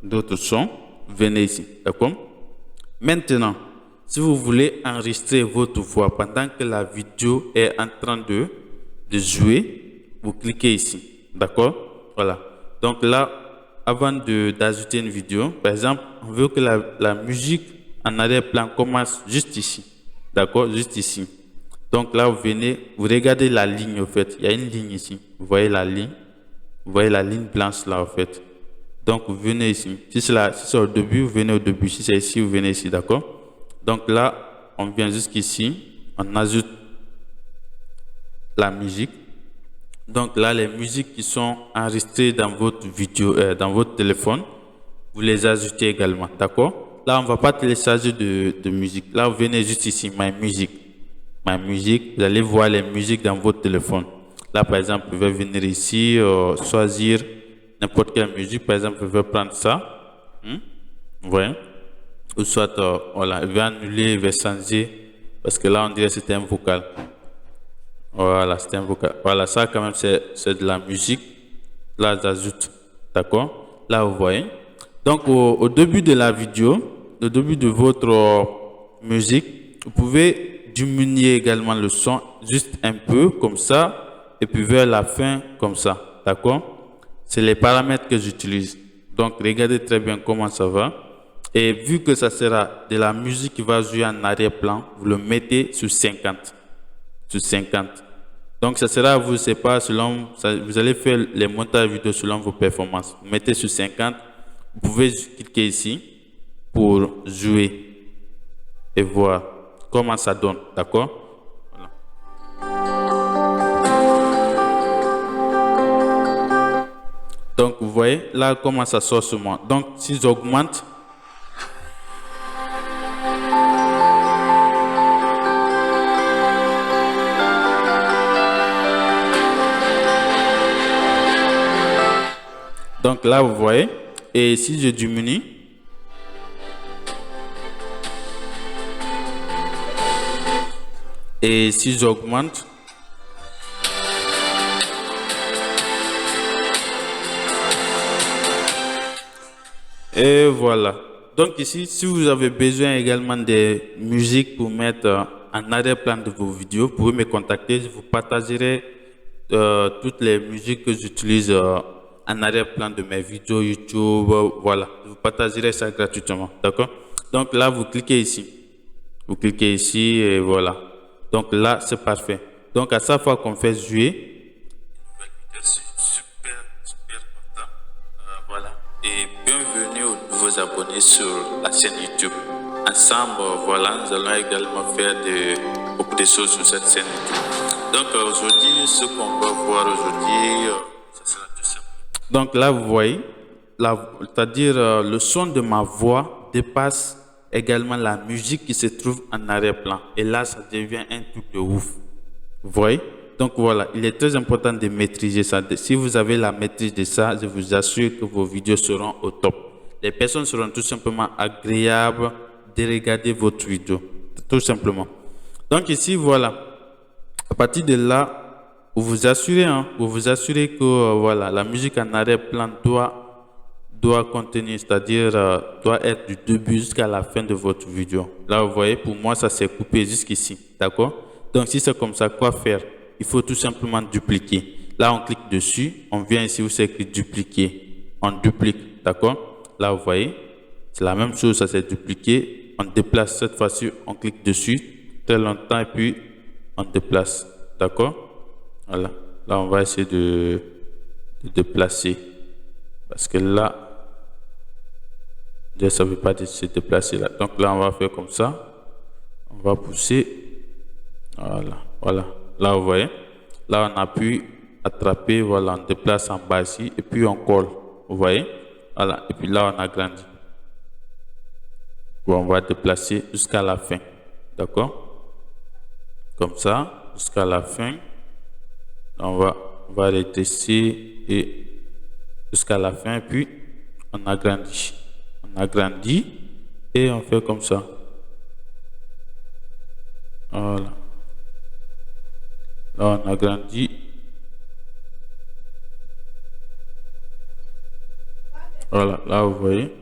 d'autres sons, venez ici. D'accord? Maintenant, si vous voulez enregistrer votre voix pendant que la vidéo est en train de jouer, vous cliquez ici. D'accord? Voilà. Donc là, avant d'ajouter une vidéo, par exemple, on veut que la musique en arrière-plan commence juste ici. D'accord? Juste ici. Donc là, vous venez, vous regardez la ligne en fait. Il y a une ligne ici. Vous voyez la ligne? Vous voyez la ligne blanche là en fait. Donc vous venez ici. Si c'est au début, vous venez au début. Si c'est ici, vous venez ici. D'accord? Donc là, on vient jusqu'ici. On ajoute la musique. Donc là, les musiques qui sont enregistrées dans votre vidéo, dans votre téléphone, vous les ajoutez également. D'accord? Là, on ne va pas télécharger de musique. Là, vous venez juste ici, My Music. My Music, vous allez voir les musiques dans votre téléphone. Là, par exemple, vous pouvez venir ici, choisir n'importe quelle musique. Par exemple, je vais prendre ça. Vous voyez? Ou soit, voilà, je vais annuler, je vais changer. Parce que là, on dirait que c'était un vocal. Voilà, c'était un vocal. Voilà, ça, quand même, c'est de la musique. Là, j'ajoute. D'accord? Là, vous voyez. Donc, au début de la vidéo, au début de votre musique, vous pouvez diminuer également le son juste un peu comme ça et puis vers la fin comme ça. D'accord? C'est les paramètres que j'utilise. Donc regardez très bien comment ça va. Et vu que ça sera de la musique qui va jouer en arrière-plan, vous le mettez sur 50. Sur 50. Donc ça sera à vous, c'est pas selon, vous allez faire les montages vidéo selon vos performances. Vous mettez sur 50. Vous pouvez cliquer ici pour jouer et voir comment ça donne, d'accord? Voilà. Donc, vous voyez là comment ça sort sur moi. Donc, si j'augmente, donc là, vous voyez, et si je diminue, et si j'augmente, et voilà. Donc ici, si vous avez besoin également des musiques pour mettre en arrière-plan de vos vidéos, vous pouvez me contacter. Je vous partagerai toutes les musiques que j'utilise en arrière-plan de mes vidéos YouTube. Voilà, je vous partagerai ça gratuitement. D'accord? Donc là, vous cliquez ici. Vous cliquez ici et voilà. Donc là, c'est parfait. Donc à chaque fois qu'on fait jouer, je suis super content. Voilà. Et bienvenue aux nouveaux abonnés sur la chaîne YouTube. Ensemble, voilà, nous allons également faire beaucoup de choses sur cette chaîne YouTube. Donc aujourd'hui, ce qu'on va voir aujourd'hui, ça sera tout simple. Donc là, vous voyez, c'est-à-dire le son de ma voix dépasse également la musique qui se trouve en arrière-plan. Et là, ça devient un truc de ouf. Vous voyez? Donc voilà, il est très important de maîtriser ça. Si vous avez la maîtrise de ça, je vous assure que vos vidéos seront au top. Les personnes seront tout simplement agréables de regarder votre vidéo. Tout simplement. Donc ici, voilà. À partir de là, vous vous assurez que voilà, la musique en arrière-plan doit contenir, c'est-à-dire doit être du début jusqu'à la fin de votre vidéo. Là, vous voyez, pour moi, ça s'est coupé jusqu'ici. D'accord? Donc, si c'est comme ça, quoi faire? Il faut tout simplement dupliquer. Là, on clique dessus. On vient ici où c'est écrit dupliquer. On duplique. D'accord? Là, vous voyez, c'est la même chose, ça s'est dupliqué. On déplace cette fois-ci, on clique dessus très longtemps et puis on déplace. D'accord? Voilà. Là, on va essayer de déplacer. Parce que là, ça ne veut pas se déplacer là. Donc là, on va faire comme ça. On va pousser. Voilà. Voilà. Là, vous voyez. Là, on appuie attraper, voilà, on déplace en bas ici et puis on colle, vous voyez, voilà, et puis là on agrandit. Bon, on va déplacer jusqu'à la fin, d'accord, comme ça, jusqu'à la fin. On va redresser et jusqu'à la fin, puis on agrandit. On agrandit et on fait comme ça. Voilà. Là, on agrandit. Voilà, là, vous voyez.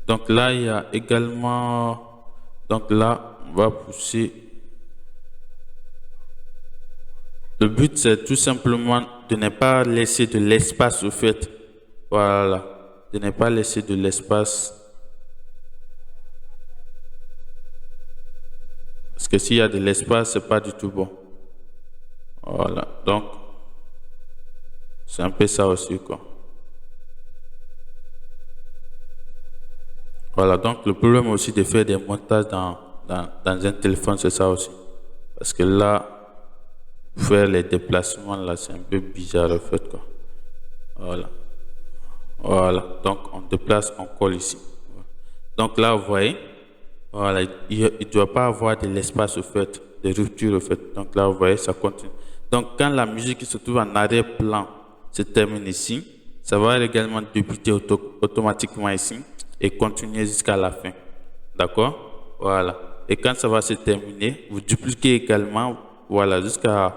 Donc là, il y a également... Donc là, on va pousser. Le but, c'est tout simplement de ne pas laisser de l'espace au fait. Voilà. De ne pas laisser de l'espace. Parce que s'il y a de l'espace, c'est pas du tout bon. Voilà. Donc, c'est un peu ça aussi, quoi. Voilà. Donc, le problème aussi de faire des montages dans un téléphone, c'est ça aussi. Parce que là, faire les déplacements, là, c'est un peu bizarre, en fait, quoi. Voilà. Voilà. Donc, on déplace, on colle ici. Donc là, vous voyez, voilà, il ne doit pas avoir de l'espace, au fait, de rupture, au fait. Donc là, vous voyez, ça continue. Donc, quand la musique se trouve en arrière-plan, se termine ici, ça va également débuter automatiquement ici et continuer jusqu'à la fin. D'accord? Voilà. Et quand ça va se terminer, vous dupliquez également, voilà, jusqu'à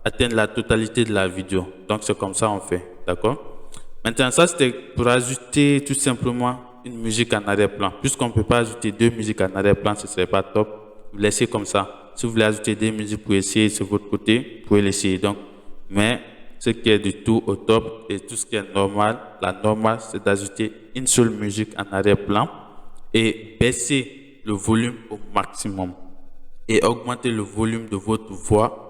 atteindre la totalité de la vidéo. Donc, c'est comme ça on fait. D'accord? Maintenant, ça, c'était pour ajouter tout simplement une musique en arrière-plan. Puisqu'on ne peut pas ajouter deux musiques en arrière-plan, ce ne serait pas top. Vous laissez comme ça. Si vous voulez ajouter des musiques pour essayer sur votre côté, vous pouvez l'essayer. Donc, mais ce qui est du tout au top et tout ce qui est normal, la normale, c'est d'ajouter une seule musique en arrière-plan et baisser le volume au maximum et augmenter le volume de votre voix.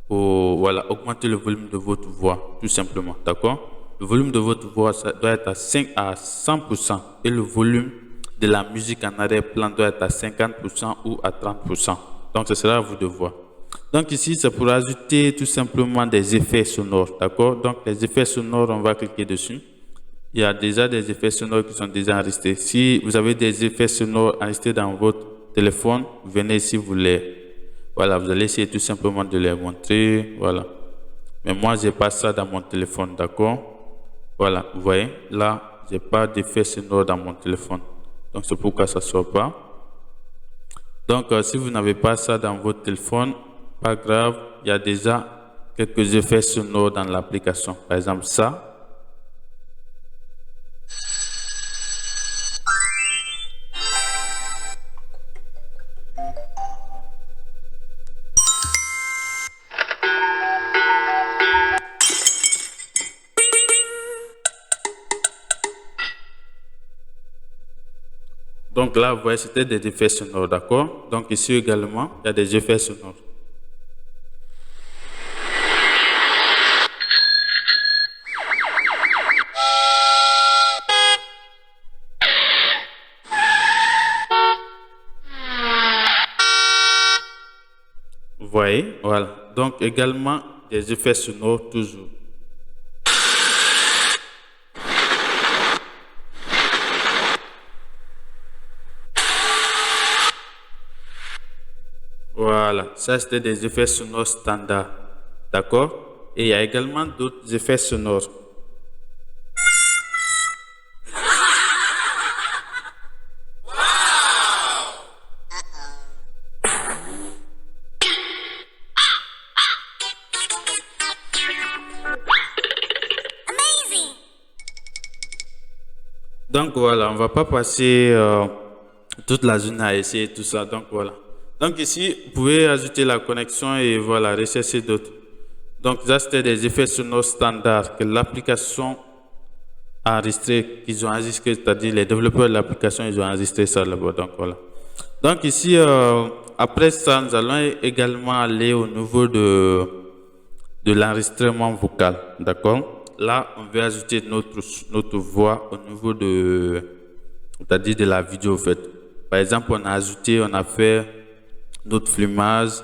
Voilà, augmenter le volume de votre voix, tout simplement. D'accord? Le volume de votre voix ça doit être à 100% et le volume de la musique en arrière-plan doit être à 50% ou à 30%. Donc, ce sera à vous de voir. Donc, ici, c'est pour ajouter tout simplement des effets sonores. D'accord? Donc, les effets sonores, on va cliquer dessus. Il y a déjà des effets sonores qui sont déjà enregistrés. Si vous avez des effets sonores enregistrés dans votre téléphone, venez ici, voilà, vous allez essayer tout simplement de les montrer. Voilà. Mais moi, je n'ai pas ça dans mon téléphone. D'accord? Voilà, vous voyez, là, je n'ai pas d'effet sonore dans mon téléphone. Donc, c'est pourquoi ça ne sort pas. Donc, si vous n'avez pas ça dans votre téléphone, pas grave, il y a déjà quelques effets sonores dans l'application. Par exemple, ça. Donc là, vous voyez, c'était des effets sonores, d'accord? Donc ici également, il y a des effets sonores. Vous voyez, voilà. Donc également, des effets sonores toujours. Voilà, ça c'était des effets sonores standards, d'accord? Et il y a également d'autres effets sonores. Donc voilà, on ne va pas passer toute la journée à essayer tout ça, donc voilà. Donc ici, vous pouvez ajouter la connexion et voilà, rechercher d'autres. Donc ça, c'était des effets sonores standards que l'application a enregistré, qu'ils ont enregistré, c'est-à-dire les développeurs de l'application, ils ont enregistré ça là-bas. Donc voilà. Donc ici, après ça, nous allons également aller au niveau de l'enregistrement vocal, d'accord? Là, on veut ajouter notre voix au niveau c'est-à-dire de la vidéo, en fait. Par exemple, on a fait notre filmage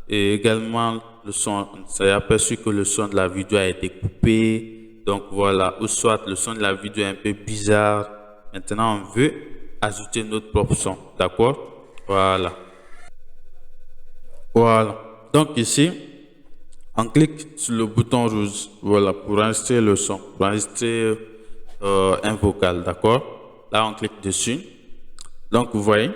et également le son, on s'est aperçu que le son de la vidéo a été coupé. Donc voilà, ou soit le son de la vidéo est un peu bizarre. Maintenant, on veut ajouter notre propre son. D'accord? Voilà. Voilà. Donc ici, on clique sur le bouton rouge. Voilà, pour enregistrer le son, pour enregistrer un vocal. D'accord? Là, on clique dessus. Donc, vous voyez,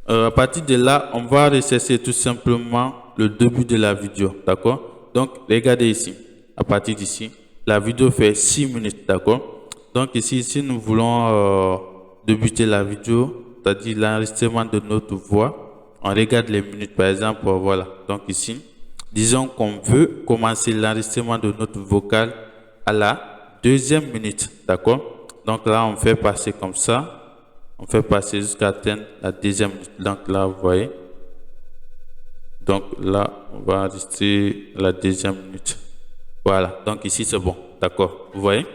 à partir de là, on va rechercher tout simplement le début de la vidéo. D'accord? Donc, regardez ici. À partir d'ici, la vidéo fait 6 minutes. D'accord? Donc, ici, si nous voulons débuter la vidéo, c'est-à-dire l'enregistrement de notre voix, on regarde les minutes. Par exemple, voilà. Donc, ici, disons qu'on veut commencer l'enregistrement de notre vocal à la 2e minute. D'accord? Donc, là, on fait passer comme ça. On fait passer jusqu'à atteindre la 2e minute. Donc là, vous voyez. Donc là, on va enregistrer la 2e minute. Voilà. Donc ici, c'est bon. D'accord. Vous voyez.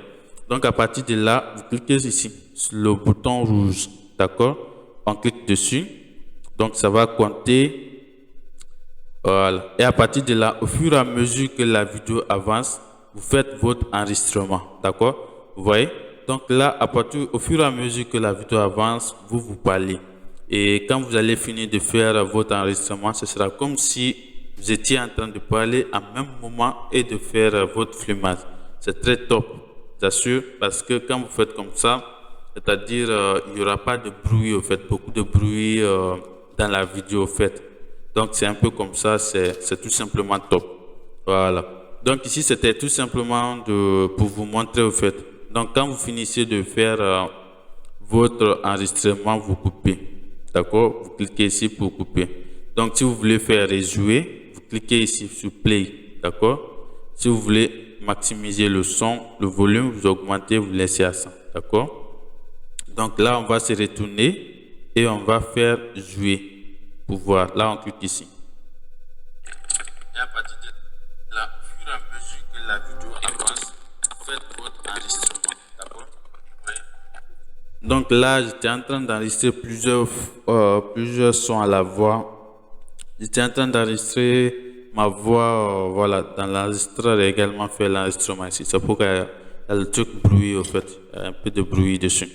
Donc à partir de là, vous cliquez ici sur le bouton rouge. D'accord. On clique dessus. Donc ça va compter. Voilà. Et à partir de là, au fur et à mesure que la vidéo avance, vous faites votre enregistrement. D'accord. Vous voyez. Donc là, au fur et à mesure que la vidéo avance, vous parlez. Et quand vous allez finir de faire votre enregistrement, ce sera comme si vous étiez en train de parler en même moment et de faire votre filmage. C'est très top, j'assure, parce que quand vous faites comme ça, c'est-à-dire il n'y aura pas de bruit, au fait, beaucoup de bruit dans la vidéo, au fait. Donc c'est un peu comme ça, c'est tout simplement top. Voilà. Donc ici, c'était tout simplement pour vous montrer, au fait. Donc, quand vous finissez de faire votre enregistrement, vous coupez. D'accord? Vous cliquez ici pour couper. Donc, si vous voulez faire rejouer, vous cliquez ici sur Play. D'accord? Si vous voulez maximiser le son, le volume, vous augmentez, vous laissez à 100. D'accord? Donc, là, on va se retourner et on va faire jouer pour voir. Là, on clique ici. Et à partir de là, au fur et à mesure que la vidéo avance, faites votre enregistrement. Donc là, j'étais en train d'enregistrer plusieurs sons à la voix. J'étais en train d'enregistrer ma voix, voilà, dans l'enregistreur et également faire l'enregistrement ici. C'est pourquoi il y a le truc bruit, au fait, il y a un peu de bruit dessus.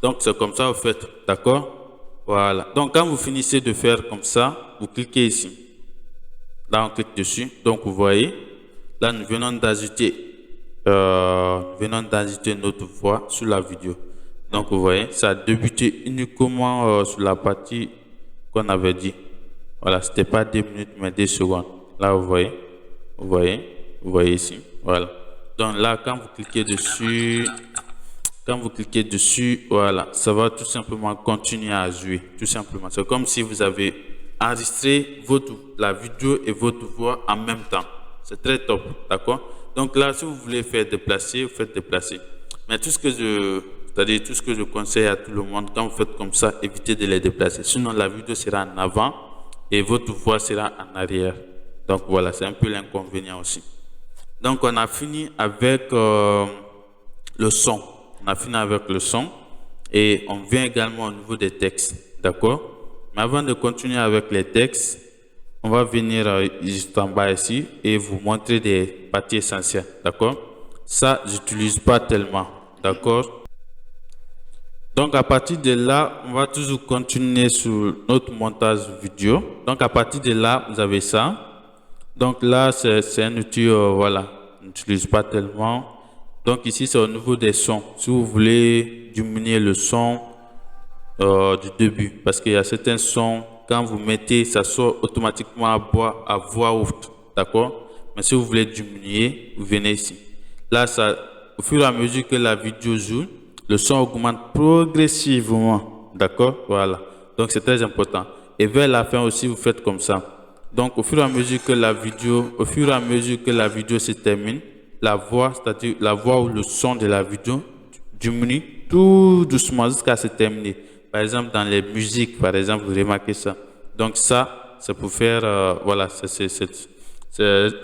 Donc c'est comme ça, au fait, d'accord? Voilà. Donc quand vous finissez de faire comme ça, vous cliquez ici. Là, on clique dessus. Donc vous voyez, là, nous venons d'ajouter notre voix sur la vidéo. Donc, vous voyez, ça a débuté uniquement sur la partie qu'on avait dit. Voilà, c'était pas 2 minutes, mais 2 secondes. Là, vous voyez ici. Voilà. Donc là, quand vous cliquez dessus, voilà, ça va tout simplement continuer à jouer. Tout simplement. C'est comme si vous avez enregistré la vidéo et votre voix en même temps. C'est très top. D'accord? Donc là, si vous voulez faire déplacer, vous faites déplacer. Mais tout ce que je conseille à tout le monde, quand vous faites comme ça, évitez de les déplacer. Sinon, la vidéo sera en avant et votre voix sera en arrière. Donc voilà, c'est un peu l'inconvénient aussi. Donc on a fini avec le son. On a fini avec le son et on vient également au niveau des textes. D'accord? Mais avant de continuer avec les textes, on va venir juste en bas ici et vous montrer des parties essentielles. D'accord? Ça, j'utilise pas tellement. D'accord? Donc à partir de là, on va toujours continuer sur notre montage vidéo. Donc à partir de là, vous avez ça. Donc là, c'est un outil, voilà, on n'utilise pas tellement. Donc ici, c'est au niveau des sons. Si vous voulez diminuer le son du début, parce qu'il y a certains sons, quand vous mettez, ça sort automatiquement à voix haute. D'accord? Mais si vous voulez diminuer, vous venez ici. Là, au fur et à mesure que la vidéo joue, le son augmente progressivement. D'accord? Voilà. Donc, c'est très important. Et vers la fin aussi, vous faites comme ça. Donc, au fur et à mesure que la vidéo se termine, la voix, c'est-à-dire la voix ou le son de la vidéo diminue tout doucement jusqu'à se terminer. Par exemple, dans les musiques, par exemple, vous remarquez ça. Donc, ça, c'est pour faire, voilà, c'est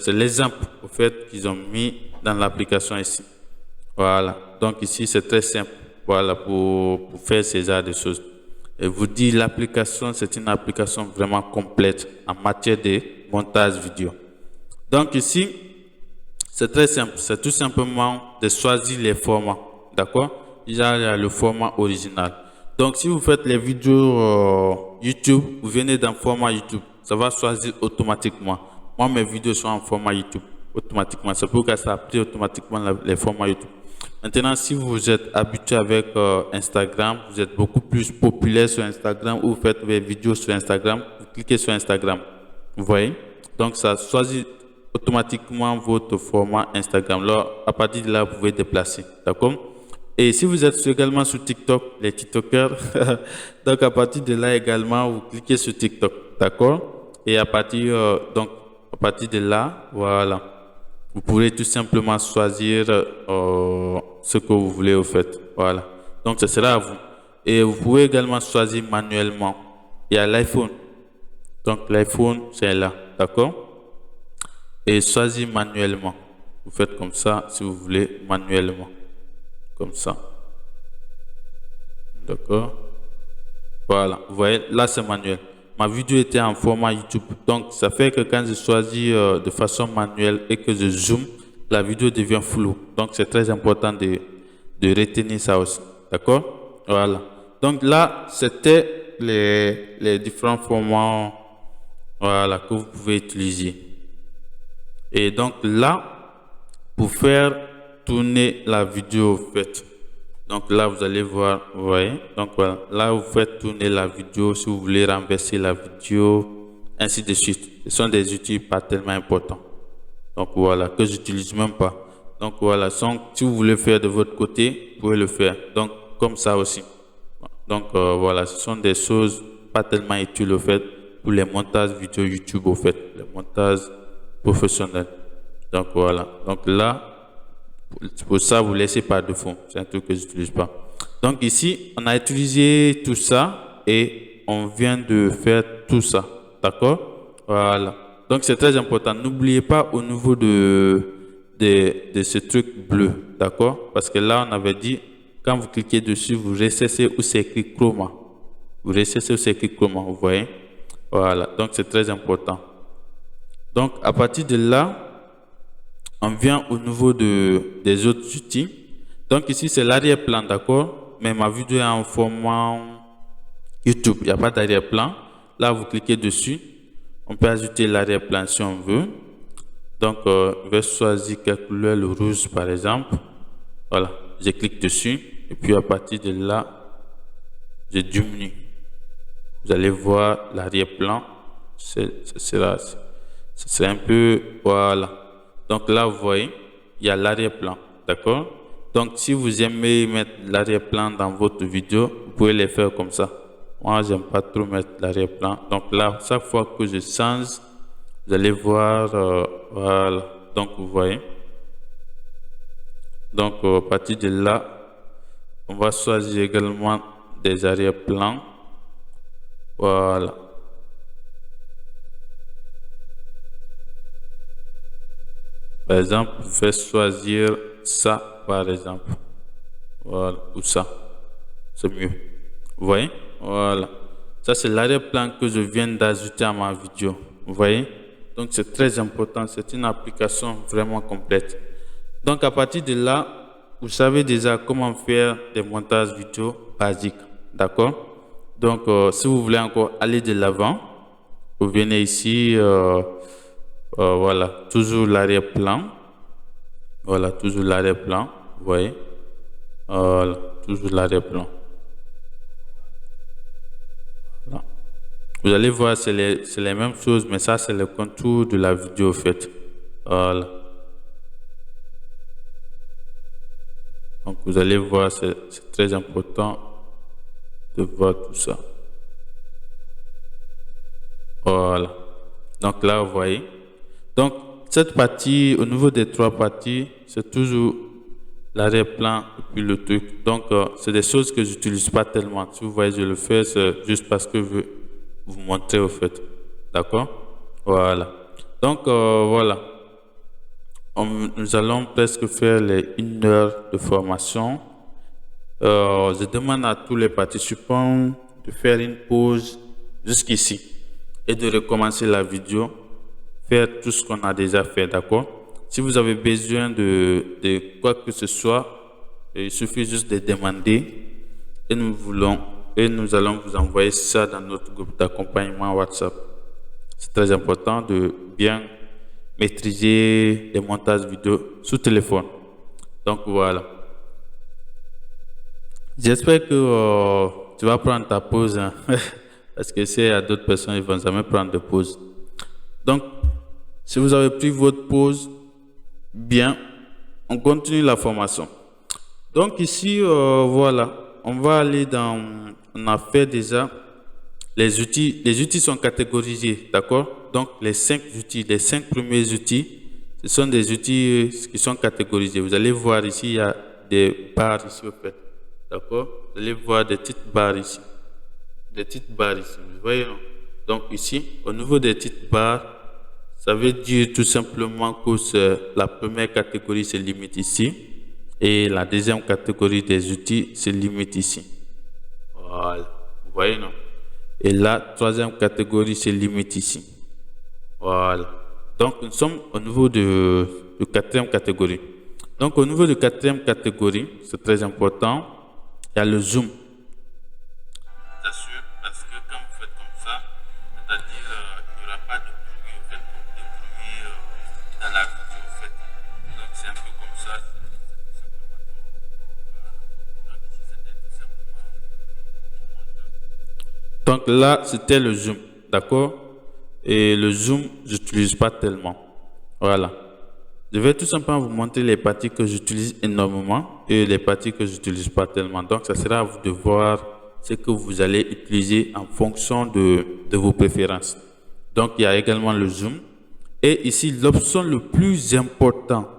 l'exemple, au fait, qu'ils ont mis dans l'application ici. Voilà. Donc ici, c'est très simple. Voilà, pour faire ces genres de choses. Et vous dis, l'application, c'est une application vraiment complète en matière de montage vidéo. Donc ici, c'est très simple. C'est tout simplement de choisir les formats. D'accord? Déjà, il y a le format original. Donc, si vous faites les vidéos YouTube, vous venez dans format YouTube. Ça va choisir automatiquement. Moi, mes vidéos sont en format YouTube. Automatiquement. C'est pourquoi ça a pris automatiquement les formats YouTube. Maintenant, si vous êtes habitué avec Instagram, vous êtes beaucoup plus populaire sur Instagram ou vous faites des vidéos sur Instagram, vous cliquez sur Instagram. Vous voyez? Donc, ça choisit automatiquement votre format Instagram. Alors, à partir de là, vous pouvez déplacer. D'accord? Et si vous êtes également sur TikTok, les TikTokers, donc à partir de là également, vous cliquez sur TikTok. D'accord? Et à partir de là, voilà, vous pourrez tout simplement choisir ce que vous voulez au fait. Voilà. Donc, ce sera à vous. Et vous pouvez également choisir manuellement. Il y a l'iPhone. Donc, l'iPhone, c'est là. D'accord? Et choisir manuellement. Vous faites comme ça si vous voulez manuellement. Comme ça. D'accord? Voilà. Vous voyez, là, c'est manuel. Ma vidéo était en format YouTube. Donc, ça fait que quand je choisis de façon manuelle et que je zoome, la vidéo devient floue. Donc, c'est très important de retenir ça aussi. D'accord? Voilà. Donc, là, c'était les différents formats voilà, que vous pouvez utiliser. Et donc, là, pour faire tourner la vidéo, faites. Donc là, vous allez voir, vous voyez. Donc voilà, là, vous faites tourner la vidéo si vous voulez renverser la vidéo, ainsi de suite. Ce sont des outils pas tellement importants. Donc voilà, que j'utilise même pas. Donc voilà, si vous voulez faire de votre côté, vous pouvez le faire. Donc comme ça aussi. Donc voilà, ce sont des choses pas tellement utiles au fait pour les montages vidéo YouTube au fait, les montages professionnels. Donc voilà, donc là, pour ça, vous laissez pas de fond. C'est un truc que je n'utilise pas. Donc ici, on a utilisé tout ça et on vient de faire tout ça. D'accord? Voilà. Donc c'est très important. N'oubliez pas au niveau de ce truc bleu. D'accord? Parce que là, on avait dit, quand vous cliquez dessus, vous recessez où c'est écrit chroma. Vous recessez où c'est écrit chroma. Vous voyez? Voilà. Donc c'est très important. Donc à partir de là, on vient au niveau des autres outils. Donc ici, c'est l'arrière-plan, d'accord? Mais ma vidéo est en format YouTube. Il n'y a pas d'arrière-plan. Là, vous cliquez dessus. On peut ajouter l'arrière-plan si on veut. Donc, je vais choisir quelle couleur, le rouge par exemple. Voilà, je clique dessus. Et puis à partir de là, je diminue. Vous allez voir l'arrière-plan. Ce sera un peu... Voilà. Donc là, vous voyez, il y a l'arrière-plan, d'accord? Donc, si vous aimez mettre l'arrière-plan dans votre vidéo, vous pouvez les faire comme ça. Moi, j'aime pas trop mettre l'arrière-plan. Donc là, chaque fois que je change, vous allez voir, voilà. Donc, vous voyez. Donc, à partir de là, on va choisir également des arrière-plans. Voilà. Par exemple, vous faites choisir ça, par exemple. Voilà, ou ça. C'est mieux. Vous voyez? Voilà. Ça, c'est l'arrière-plan que je viens d'ajouter à ma vidéo. Vous voyez? Donc, c'est très important. C'est une application vraiment complète. Donc, à partir de là, vous savez déjà comment faire des montages vidéo basiques. D'accord? Donc, si vous voulez encore aller de l'avant, vous venez ici... voilà, toujours l'arrière-plan. Voilà, toujours l'arrière-plan. Vous voyez? Voilà, toujours l'arrière-plan. Voilà. Vous allez voir, c'est les mêmes choses, mais ça, c'est le contour de la vidéo, en fait. Voilà. Donc, vous allez voir, c'est très important de voir tout ça. Voilà. Donc là, vous voyez. Donc, cette partie, au niveau des trois parties, c'est toujours l'arrière-plan et puis le truc. Donc, c'est des choses que je n'utilise pas tellement. Si vous voyez, je le fais, c'est juste parce que je veux vous montrer au fait. D'accord? Voilà. Donc, voilà. Nous allons presque faire les 1 heure de formation. Je demande à tous les participants de faire une pause jusqu'ici et de recommencer la vidéo. faire tout ce qu'on a déjà fait, d'accord? Si vous avez besoin de quoi que ce soit, il suffit juste de demander et nous allons vous envoyer ça dans notre groupe d'accompagnement WhatsApp. C'est très important de bien maîtriser les montages vidéo sous téléphone. Donc voilà. J'espère que tu vas prendre ta pause, hein, parce que s'il y a d'autres personnes, ils ne vont jamais prendre de pause. Donc, si vous avez pris votre pause, bien, on continue la formation. Donc ici, voilà, on va aller on a fait déjà les outils. Les outils sont catégorisés, d'accord? Donc les 5 outils, les 5 premiers outils, ce sont des outils qui sont catégorisés. Vous allez voir ici, il y a des barres ici au fait, d'accord? Vous allez voir des petites barres ici, vous voyez, non? Donc ici, au niveau des petites barres, ça veut dire tout simplement que la première catégorie se limite ici et la deuxième catégorie des outils se limite ici. Voilà, vous voyez, non? Et la troisième catégorie se limite ici. Voilà. Donc nous sommes au niveau de quatrième catégorie. Donc au niveau de quatrième catégorie, c'est très important, il y a le zoom. Parce que quand vous faites comme ça, c'est-à-dire il n'y aura pas de bruit, dans la vidéo en fait. Donc c'est un peu comme ça. Donc là, c'était le zoom, d'accord? Et le zoom, j'utilise pas tellement. Voilà. Je vais tout simplement vous montrer les parties que j'utilise énormément et les parties que j'utilise pas tellement. Donc, ça sera à vous de voir ce que vous allez utiliser en fonction de vos préférences. Donc, il y a également le zoom. Et ici, l'option le plus important,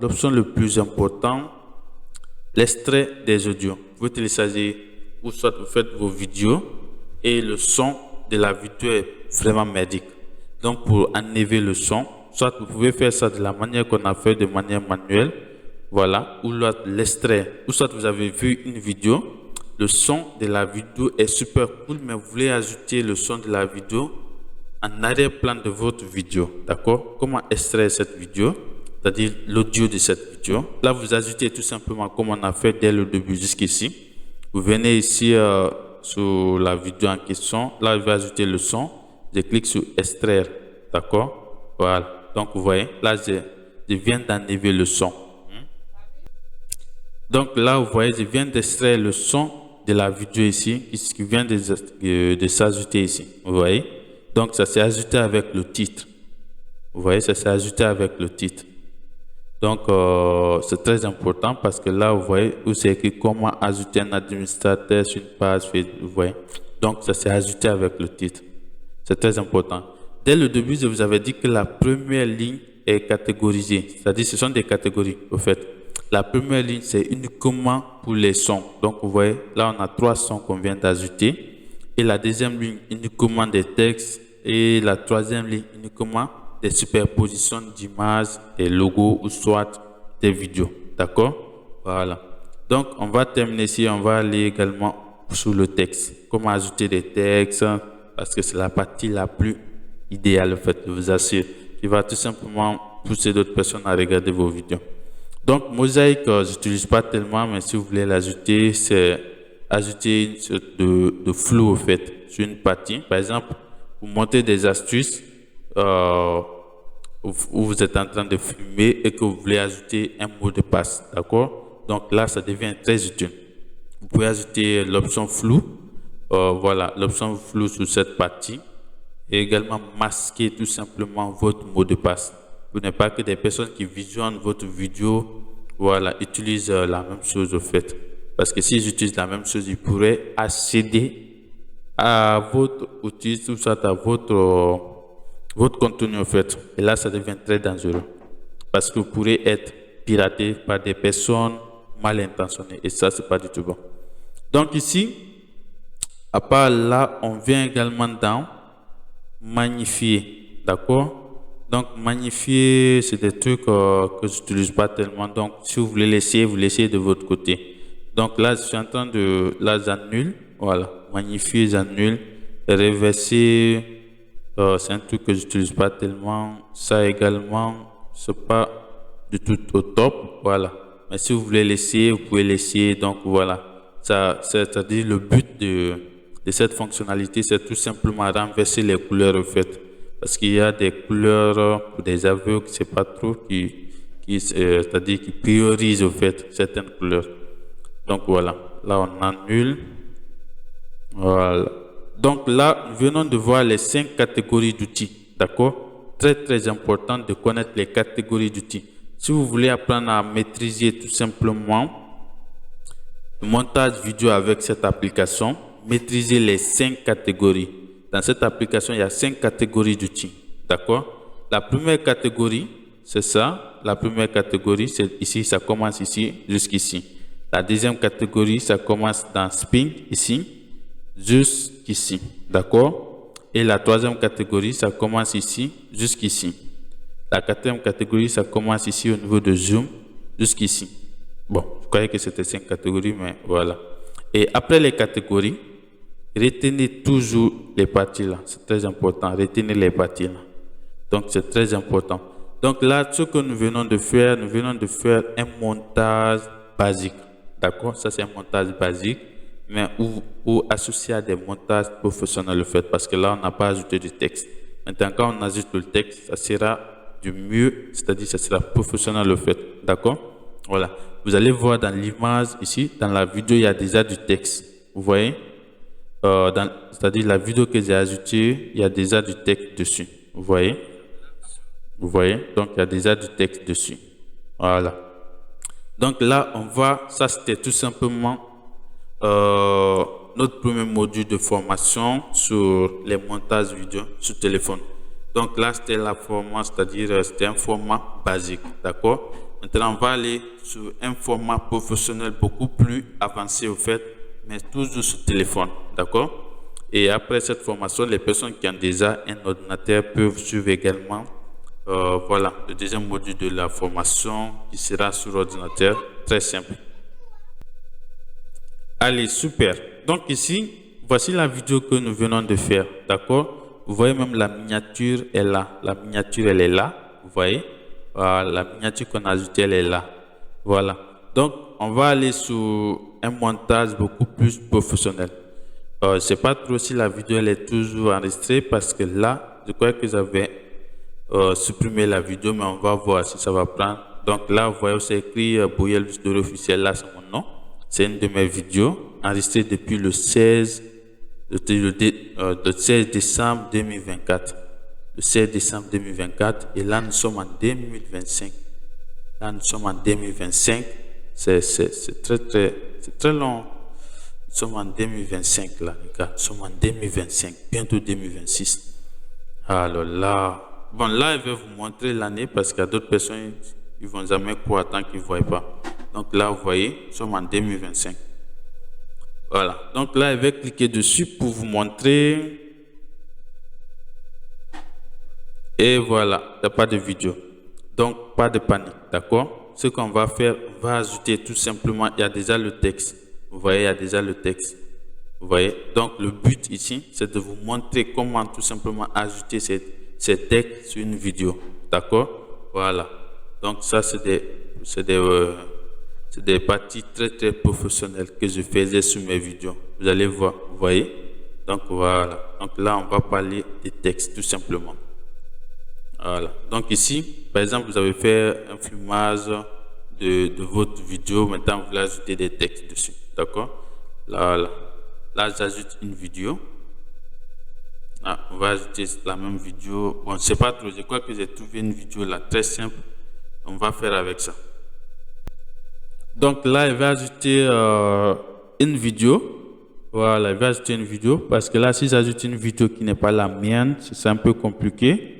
l'extrait des audios. Vous téléchargez ou soit vous faites vos vidéos et le son de la vidéo est vraiment merdique. Donc, pour enlever le son, soit vous pouvez faire ça de la manière qu'on a fait de manière manuelle, voilà, ou l'extrait, ou soit vous avez vu une vidéo, le son de la vidéo est super cool, mais vous voulez ajouter le son de la vidéo en arrière-plan de votre vidéo, d'accord? Comment extraire cette vidéo, c'est-à-dire l'audio de cette vidéo? Là, vous ajoutez tout simplement comme on a fait dès le début jusqu'ici. Vous venez ici sur la vidéo en question, là, je vais ajouter le son, je clique sur extraire, d'accord? Voilà. Donc, vous voyez, là, je viens d'enlever le son. Donc, là, vous voyez, je viens d'extraire le son de la vidéo ici, qui vient de s'ajouter ici. Vous voyez? Donc, ça s'est ajouté avec le titre. Vous voyez, ça s'est ajouté avec le titre. Donc, c'est très important parce que là, vous voyez, où c'est écrit comment ajouter un administrateur sur une page Facebook. Vous voyez? Donc, ça s'est ajouté avec le titre. C'est très important. Dès le début, je vous avais dit que la première ligne est catégorisée. C'est-à-dire, ce sont des catégories, au fait. La première ligne, c'est uniquement pour les sons. Donc, vous voyez, là, on a 3 sons qu'on vient d'ajouter. Et la deuxième ligne, uniquement des textes. Et la troisième ligne, uniquement des superpositions d'images, des logos ou soit des vidéos. D'accord? Voilà. Donc, on va terminer ici. On va aller également sur le texte. Comment ajouter des textes, parce que c'est la partie la plus idéale, en fait, je vous assure, qui va tout simplement pousser d'autres personnes à regarder vos vidéos. Donc, mosaïque, je n'utilise pas tellement, mais si vous voulez l'ajouter, c'est ajouter une sorte de flou, en fait, sur une partie. Par exemple, vous montez des astuces où vous êtes en train de filmer et que vous voulez ajouter un mot de passe, d'accord? Donc là, ça devient très utile. Vous pouvez ajouter l'option flou, voilà, l'option flou sur cette partie. Et également masquer tout simplement votre mot de passe. Vous n'êtes pas que des personnes qui visionnent votre vidéo, voilà, utilisent la même chose au fait. Parce que s'ils utilisent la même chose, ils pourraient accéder à votre outil, tout ça, à votre contenu au fait. Et là, ça devient très dangereux. Parce que vous pourrez être piraté par des personnes mal intentionnées. Et ça, c'est pas du tout bon. Donc ici, à part là, on vient également dans magnifier, d'accord? Donc magnifier, c'est des trucs que j'utilise pas tellement. Donc si vous voulez l'essayer, vous l'essayez de votre côté. Donc là, je suis en train de, là j'annule, voilà, magnifier, j'annule, reverser, c'est un truc que j'utilise pas tellement. Ça également, c'est pas du tout au top. Voilà. Mais si vous voulez l'essayer, vous pouvez l'essayer. Donc voilà. Ça, c'est-à-dire le but de cette fonctionnalité, c'est tout simplement renverser les couleurs en fait. Parce qu'il y a des couleurs pour des aveugles, c'est pas trop c'est-à-dire qui priorisent au fait certaines couleurs. Donc voilà. Là, on annule. Voilà. Donc là, nous venons de voir les 5 catégories d'outils. D'accord? Très, très important de connaître les catégories d'outils. Si vous voulez apprendre à maîtriser tout simplement le montage vidéo avec cette application, maîtrisez les 5 catégories. Dans cette application, il y a 5 catégories d'outils. D'accord? La première catégorie, c'est ça. La première catégorie, c'est ici, ça commence ici jusqu'ici. La deuxième catégorie, ça commence dans Spring, ici, jusqu'ici. D'accord? Et la troisième catégorie, ça commence ici, jusqu'ici. La quatrième catégorie, ça commence ici au niveau de Zoom, jusqu'ici. Bon, je croyais que c'était 5 catégories, mais voilà. Et après les catégories, retenez toujours les parties là. C'est très important. Retenez les parties là. Donc, c'est très important. Donc là, ce que nous venons de faire un montage basique. D'accord? Ça, c'est un montage basique, mais ou associé à des montages professionnels, le fait, parce que là, on n'a pas ajouté du texte. Maintenant, quand on ajoute le texte, ça sera du mieux, c'est-à-dire ça sera professionnel, le fait. D'accord? Voilà. Vous allez voir dans l'image ici, dans la vidéo, il y a déjà du texte. Vous voyez? C'est-à-dire la vidéo que j'ai ajoutée, il y a déjà du texte dessus. Vous voyez? Vous voyez? Donc, il y a déjà du texte dessus. Voilà. Donc là, ça c'était tout simplement notre premier module de formation sur les montages vidéo sur téléphone. Donc là, c'était la format, c'est-à-dire c'était un format basique, d'accord? Maintenant, on va aller sur un format professionnel beaucoup plus avancé au fait, mais toujours sur téléphone, d'accord? Et après cette formation, les personnes qui ont déjà un ordinateur peuvent suivre également voilà, le deuxième module de la formation qui sera sur ordinateur, très simple. Allez, super. Donc ici, voici la vidéo que nous venons de faire, d'accord? Vous voyez même la miniature est là. La miniature, elle est là, vous voyez? Voilà, la miniature qu'on a ajoutée, elle est là. Voilà. Donc, on va aller sur un montage beaucoup plus professionnel. Je ne sais pas trop si la vidéo, elle est toujours enregistrée parce que là, je crois que j'avais supprimer la vidéo, mais on va voir si ça va prendre. Donc là, vous voyez, c'est écrit Bouyel Story officiel. Là, c'est mon nom. C'est une de mes vidéos enregistrée depuis le 16 décembre 2024. Le 16 décembre 2024. Et là, nous sommes en 2025. Là, nous sommes en 2025. C'est très long. Nous sommes en 2025, là, les gars. Nous sommes en 2025. Bientôt 2026. Alors là. Bon, là, je vais vous montrer l'année parce qu'il y a d'autres personnes, ils vont jamais croire tant qu'ils ne voient pas. Donc là, vous voyez, nous sommes en 2025. Voilà. Donc là, je vais cliquer dessus pour vous montrer. Et voilà, il n'y a pas de vidéo. Donc, pas de panique, d'accord? Ce qu'on va faire, on va ajouter tout simplement, il y a déjà le texte. Vous voyez, il y a déjà le texte. Vous voyez? Donc, le but ici, c'est de vous montrer comment tout simplement ajouter ces textes sur une vidéo, d'accord? Voilà. Donc ça c'est des parties très très professionnelles que je faisais sur mes vidéos. Vous allez voir, vous voyez? Donc voilà. Donc là on va parler des textes tout simplement. Voilà. Donc ici, par exemple, vous avez fait un filmage de votre vidéo. Maintenant vous voulez ajouter des textes dessus, d'accord? Là j'ajoute une vidéo. Ah, on va ajouter la même vidéo. Bon, c'est pas trop. Je crois que j'ai trouvé une vidéo là très simple. On va faire avec ça. Donc là, je vais ajouter une vidéo. Voilà, je vais ajouter une vidéo parce que là, si j'ajoute une vidéo qui n'est pas la mienne, c'est un peu compliqué.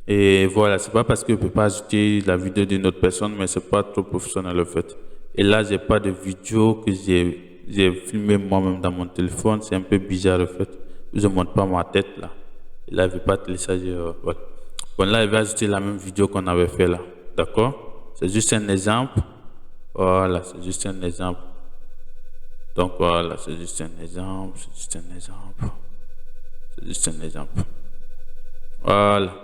Et voilà, c'est pas parce que je peux pas ajouter la vidéo d'une autre personne, mais c'est pas trop professionnel en fait. Et là, j'ai pas de vidéo que j'ai filmé moi-même dans mon téléphone. C'est un peu bizarre en fait. Je ne montre pas ma tête là. Et là, je ne vais pas télécharger. Voilà. Bon, là, je vais ajouter la même vidéo qu'on avait fait là. D'accord? C'est juste un exemple. Voilà, c'est juste un exemple. Donc voilà, c'est juste un exemple. C'est juste un exemple. C'est juste un exemple. Voilà.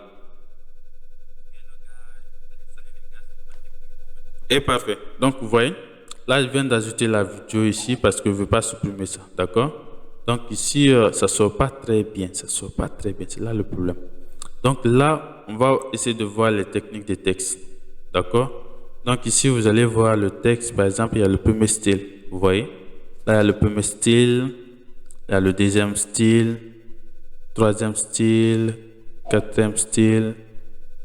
Et parfait. Donc, vous voyez, là, je viens d'ajouter la vidéo ici parce que je ne veux pas supprimer ça. D'accord? Donc, ici, ça ne sort pas très bien. Ça ne sort pas très bien. C'est là le problème. Donc, là, on va essayer de voir les techniques des textes. D'accord? Donc, ici, vous allez voir le texte. Par exemple, il y a le premier style. Vous voyez? Là, il y a le premier style. Il y a le deuxième style. Troisième style. Quatrième style.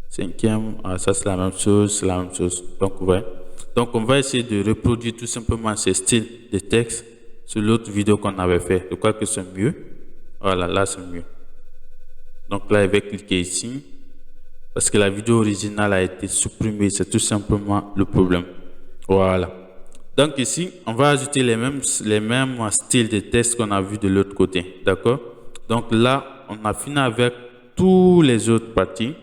Cinquième, ça c'est la même chose, c'est la même chose. Donc, vous voyez. Donc, on va essayer de reproduire tout simplement ces styles de texte sur l'autre vidéo qu'on avait fait. Je crois que c'est mieux. Voilà, là c'est mieux. Donc là, je vais cliquer ici parce que la vidéo originale a été supprimée. C'est tout simplement le problème. Voilà. Donc ici, on va ajouter les mêmes styles de texte qu'on a vu de l'autre côté. D'accord? Donc là, on a fini avec tous les autres parties.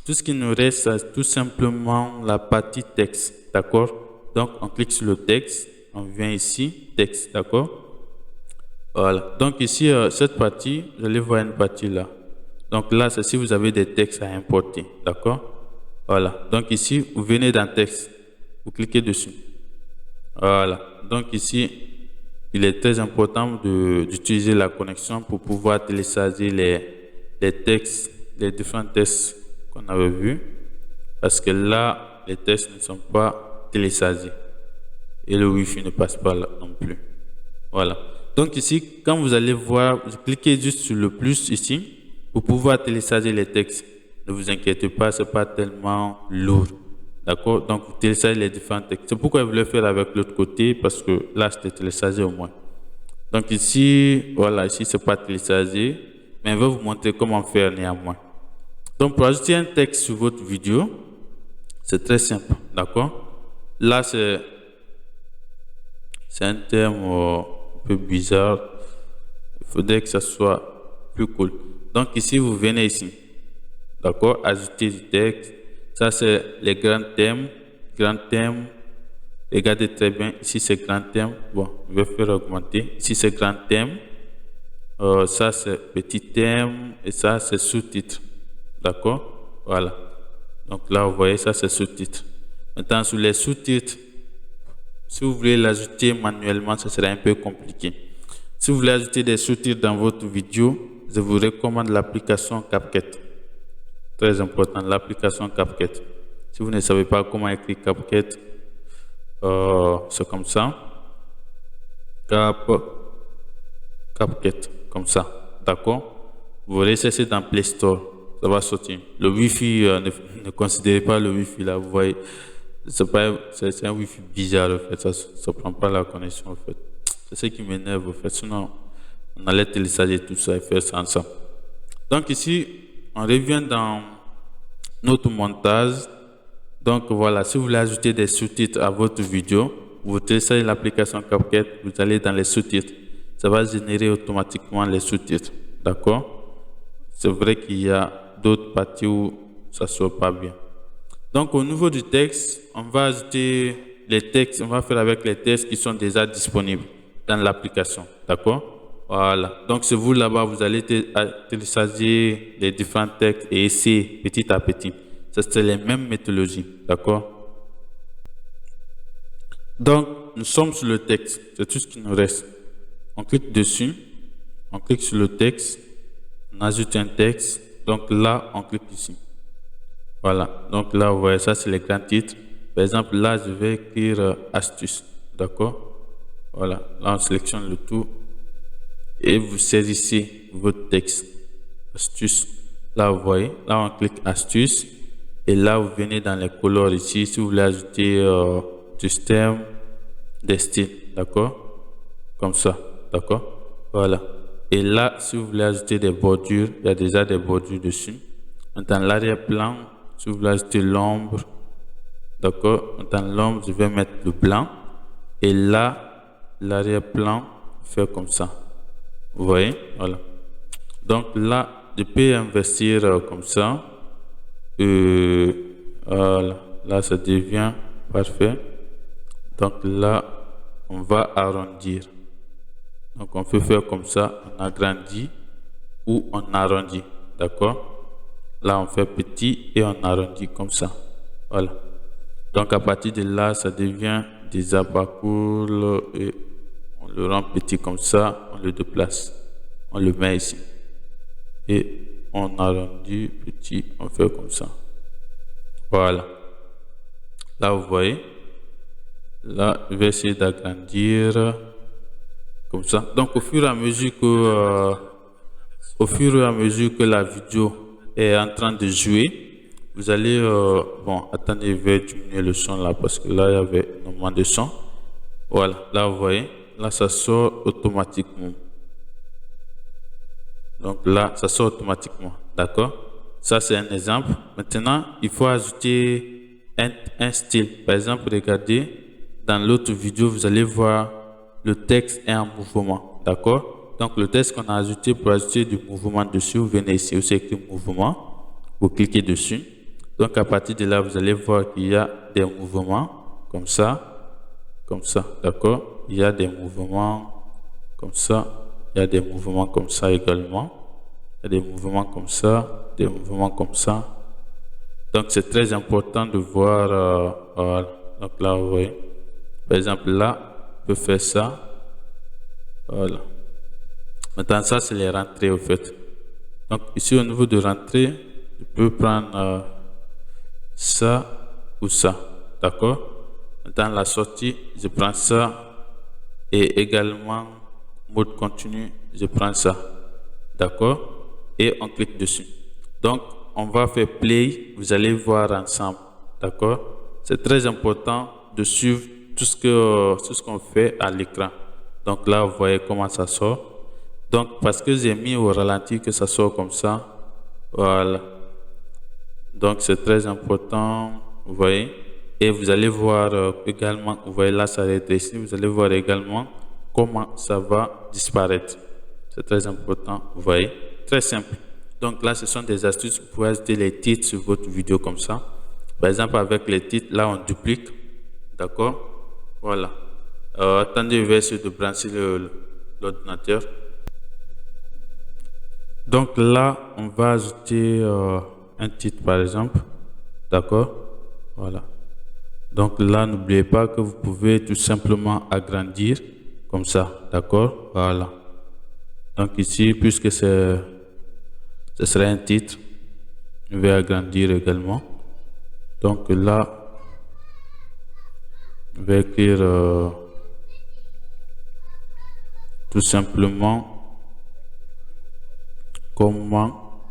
Tout ce qui nous reste, c'est tout simplement la partie texte, d'accord? Donc, on clique sur le texte, on vient ici, texte, d'accord? Voilà. Donc ici, cette partie, vous allez voir une partie là. Donc là, c'est si vous avez des textes à importer, d'accord? Voilà. Donc ici, vous venez dans texte, vous cliquez dessus. Voilà. Donc ici, il est très important d'utiliser la connexion pour pouvoir télécharger les textes, les différents textes qu'on avait vu, parce que là les textes ne sont pas téléchargés et le Wi-Fi ne passe pas là non plus. Voilà. Donc ici, quand vous allez voir, vous cliquez juste sur le plus ici pour pouvoir télécharger les textes. Ne vous inquiétez pas, c'est pas tellement lourd. D'accord? Donc vous téléchargez les différents textes. C'est pourquoi je voulais faire avec l'autre côté, parce que là c'était téléchargé au moins. Donc ici, voilà, ici c'est pas téléchargé, mais je vais vous montrer comment faire néanmoins. Donc, pour ajouter un texte sur votre vidéo, c'est très simple, d'accord? Là, c'est un terme un peu bizarre. Il faudrait que ça soit plus cool. Donc, ici, vous venez ici, d'accord? Ajouter du texte. Ça, c'est les grands thèmes. Grands thèmes. Regardez très bien. Ici, c'est grand thème. Bon, je vais faire augmenter. Ici, c'est grand thème. Ça, c'est petit thème. Et ça, c'est sous-titre. D'accord? Voilà. Donc là, vous voyez, ça c'est sous-titre. Maintenant, sur les sous-titres, si vous voulez l'ajouter manuellement, ça serait un peu compliqué. Si vous voulez ajouter des sous-titres dans votre vidéo, je vous recommande l'application CapCut. Très important, l'application CapCut. Si vous ne savez pas comment écrire CapCut, c'est comme ça. CapCut, comme ça. D'accord? Vous allez chercher dans Play Store. Ça va sortir. Le Wi-Fi, ne considérez pas le Wi-Fi là, vous voyez. C'est un Wi-Fi bizarre en fait, ça ne prend pas la connexion en fait. C'est ce qui m'énerve en fait, sinon on allait télécharger tout ça et faire ça ensemble. Donc ici, on revient dans notre montage. Donc voilà, si vous voulez ajouter des sous-titres à votre vidéo, vous téléchargez l'application CapCut, vous allez dans les sous-titres. Ça va générer automatiquement les sous-titres, d'accord? C'est vrai qu'il y a d'autres parties où ça ne sort pas bien. Donc, au niveau du texte, on va ajouter les textes, on va faire avec les textes qui sont déjà disponibles dans l'application. D'accord? Voilà. Donc, c'est vous là-bas, vous allez télécharger les différents textes et essayer petit à petit. C'est les mêmes méthodologies. D'accord? Donc, nous sommes sur le texte. C'est tout ce qui nous reste. On clique dessus. On clique sur le texte. On ajoute un texte, donc là, on clique ici. Voilà, donc là, vous voyez, ça, c'est les grands titres. Par exemple, là, je vais écrire astuce, d'accord? Voilà, là, on sélectionne le tout et vous saisissez votre texte. Astuce, là, vous voyez, là, on clique astuce et là, vous venez dans les couleurs ici, si vous voulez ajouter du stem, des styles, d'accord? Comme ça, d'accord? Voilà. Et là, si vous voulez ajouter des bordures, il y a déjà des bordures dessus. Dans l'arrière-plan, si vous voulez ajouter l'ombre, d'accord? Dans l'ombre, je vais mettre le blanc. Et là, l'arrière-plan, faire comme ça. Vous voyez? Voilà. Donc là, je peux investir comme ça. Voilà. Là, ça devient parfait. Donc là, on va arrondir. Donc, on peut faire comme ça, on agrandit ou on arrondit, d'accord? Là, on fait petit et on arrondit comme ça. Voilà. Donc, à partir de là, ça devient des abacoules et on le rend petit comme ça, on le déplace. On le met ici. Et on arrondit petit, on fait comme ça. Voilà. Là, vous voyez. Là, je vais essayer d'agrandir comme ça. Donc, au fur et à mesure que la vidéo est en train de jouer, vous allez bon, attendez, je vais diminuer le son là parce que là il y avait énormément de son. Voilà, là vous voyez, là ça sort automatiquement. Donc là ça sort automatiquement, d'accord. Ça c'est un exemple. Maintenant il faut ajouter un style. Par exemple, regardez dans l'autre vidéo, vous allez voir le texte est en mouvement, d'accord. Donc le texte qu'on a ajouté, pour ajouter du mouvement dessus, vous venez ici, vous écrit mouvement, vous cliquez dessus. Donc à partir de là, vous allez voir qu'il y a des mouvements comme ça, d'accord. Il y a des mouvements comme ça, il y a des mouvements comme ça également, il y a des mouvements comme ça, des mouvements comme ça. Donc c'est très important de voir, voilà. Donc là, vous voyez, par exemple là, on peut faire ça, voilà. Maintenant, ça, c'est les rentrées, au fait. Donc, ici, au niveau de rentrée, je peux prendre ça ou ça. D'accord? Maintenant, la sortie, je prends ça. Et également, mode continu, je prends ça. D'accord? Et on clique dessus. Donc, on va faire play. Vous allez voir ensemble. D'accord? C'est très important de suivre tout ce qu'on fait à l'écran. Donc là, vous voyez comment ça sort. Donc, parce que j'ai mis au ralenti que ça sort comme ça. Voilà. Donc, c'est très important. Vous voyez. Et vous allez voir également, vous voyez là, ça rétrécit. Vous allez voir également comment ça va disparaître. C'est très important. Vous voyez. Très simple. Donc là, ce sont des astuces. Vous pouvez ajouter les titres sur votre vidéo comme ça. Par exemple, avec les titres, là, on duplique. D'accord. Voilà. Attendez, je vais essayer de brancher l'ordinateur. Donc là, on va ajouter un titre par exemple. D'accord? Voilà. Donc là, n'oubliez pas que vous pouvez tout simplement agrandir comme ça. D'accord? Voilà. Donc ici, puisque ce serait un titre, je vais agrandir également. Donc là, je vais écrire tout simplement comment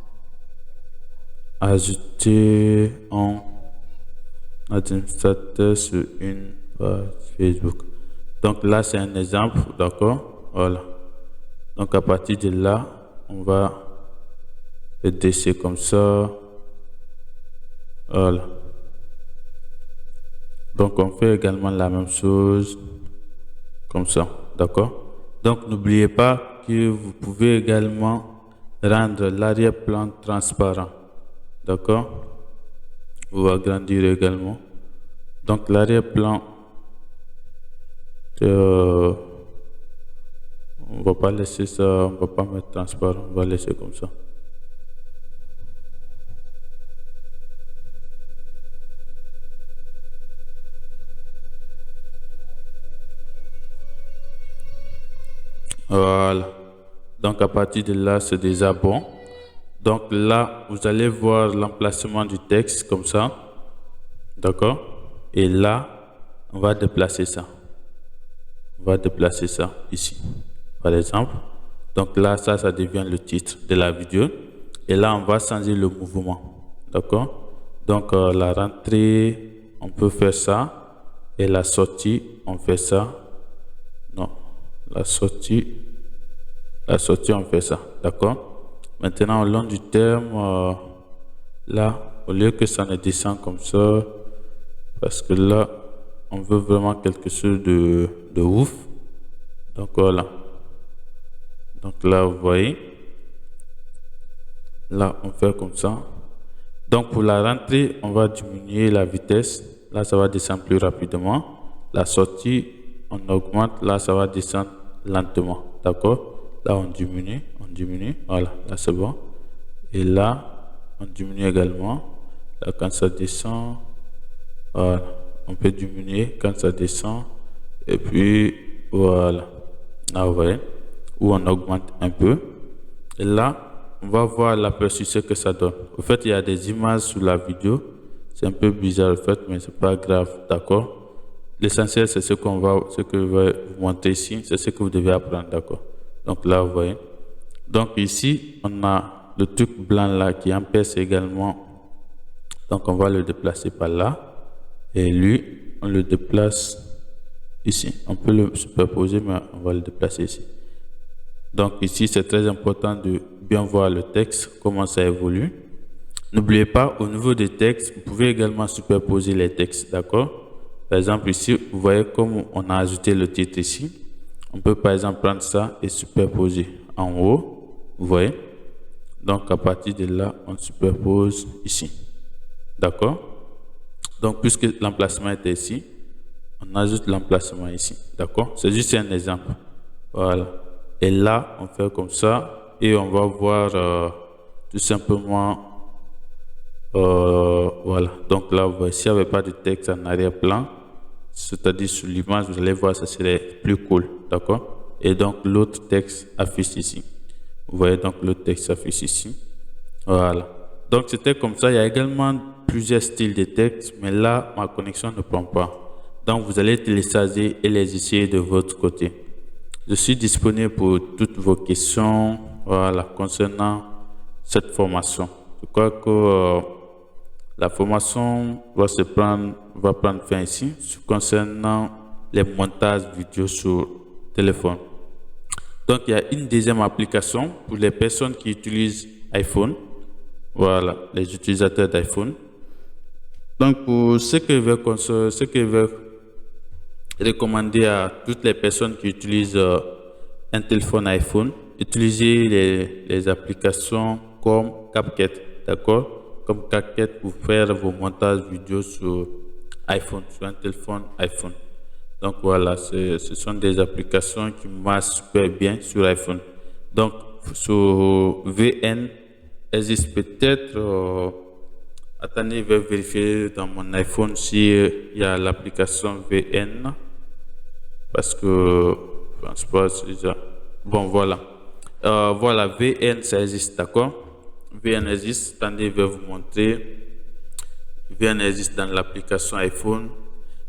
ajouter un administrateur sur une page Facebook. Donc là, c'est un exemple, d'accord? Voilà. Donc à partir de là, on va descendre comme ça. Voilà. Donc on fait également la même chose comme ça, d'accord? Donc n'oubliez pas que vous pouvez également rendre l'arrière-plan transparent, d'accord? On va agrandir également. Donc l'arrière-plan, on va pas laisser ça, on va pas mettre transparent, on va laisser comme ça. Voilà. Donc à partir de là, c'est déjà bon. Donc là, vous allez voir l'emplacement du texte comme ça. D'accord? Et là, on va déplacer ça. On va déplacer ça ici, par exemple. Donc là, ça devient le titre de la vidéo. Et là, on va changer le mouvement. D'accord? Donc la rentrée, on peut faire ça. Et la sortie, on fait ça. Non, la sortie, on fait ça. D'accord? Maintenant, au long du terme, là, au lieu que ça ne descende comme ça, parce que là, on veut vraiment quelque chose de ouf. Donc voilà. Donc là, vous voyez. Là, on fait comme ça. Donc pour la rentrée, on va diminuer la vitesse. Là, ça va descendre plus rapidement. La sortie, on augmente. Là, ça va descendre lentement. D'accord? Là, on diminue. Voilà, là, c'est bon. Et là, on diminue également. Là, quand ça descend, voilà, on peut diminuer quand ça descend. Et puis, voilà, là, vous voyez, où on augmente un peu. Et là, on va voir l'aperçu, ce que ça donne. Au fait, il y a des images sous la vidéo. C'est un peu bizarre, en fait, mais c'est pas grave, d'accord? L'essentiel, c'est ce que je vais vous montrer ici. C'est ce que vous devez apprendre, d'accord? Donc là, vous voyez. Donc ici, on a le truc blanc là qui empêche également. Donc on va le déplacer par là. Et lui, on le déplace ici. On peut le superposer, mais on va le déplacer ici. Donc ici, c'est très important de bien voir le texte, comment ça évolue. N'oubliez pas, au niveau des textes, vous pouvez également superposer les textes, d'accord? Par exemple, ici, vous voyez comme on a ajouté le titre ici. On peut par exemple prendre ça et superposer en haut, vous voyez? Donc à partir de là, on superpose ici, d'accord? Donc puisque l'emplacement était ici, on ajoute l'emplacement ici, d'accord? C'est juste un exemple, voilà. Et là, on fait comme ça et on va voir tout simplement, voilà. Donc là, vous voyez, s'il n'y avait pas de texte en arrière-plan, c'est-à-dire sur l'image, vous allez voir, ça serait plus cool, d'accord? Et donc l'autre texte affiche ici. Vous voyez, donc le texte s'affiche ici. Voilà. Donc c'était comme ça. Il y a également plusieurs styles de texte, mais là, ma connexion ne prend pas. Donc vous allez télécharger et les essayer de votre côté. Je suis disponible pour toutes vos questions, voilà, concernant cette formation. Je crois que la formation va prendre fin ici concernant les montages vidéo sur téléphone. Donc, il y a une deuxième application pour les personnes qui utilisent iPhone. Voilà, les utilisateurs d'iPhone. Donc, pour ce que je vais recommander à toutes les personnes qui utilisent un téléphone iPhone, utilisez les applications comme CapCut, d'accord? Comme CapCut pour faire vos montages vidéo sur iPhone, sur un téléphone iPhone. Donc voilà, ce sont des applications qui marchent super bien sur iPhone. Donc sur VN existe peut-être, attendez, je vais vérifier dans mon iPhone s'il y a l'application VN, parce que je pense pas, c'est déjà. Bon, voilà. Voilà, VN, ça existe, d'accord? VN existe, attendez, je vais vous montrer. VN existe dans l'application iPhone.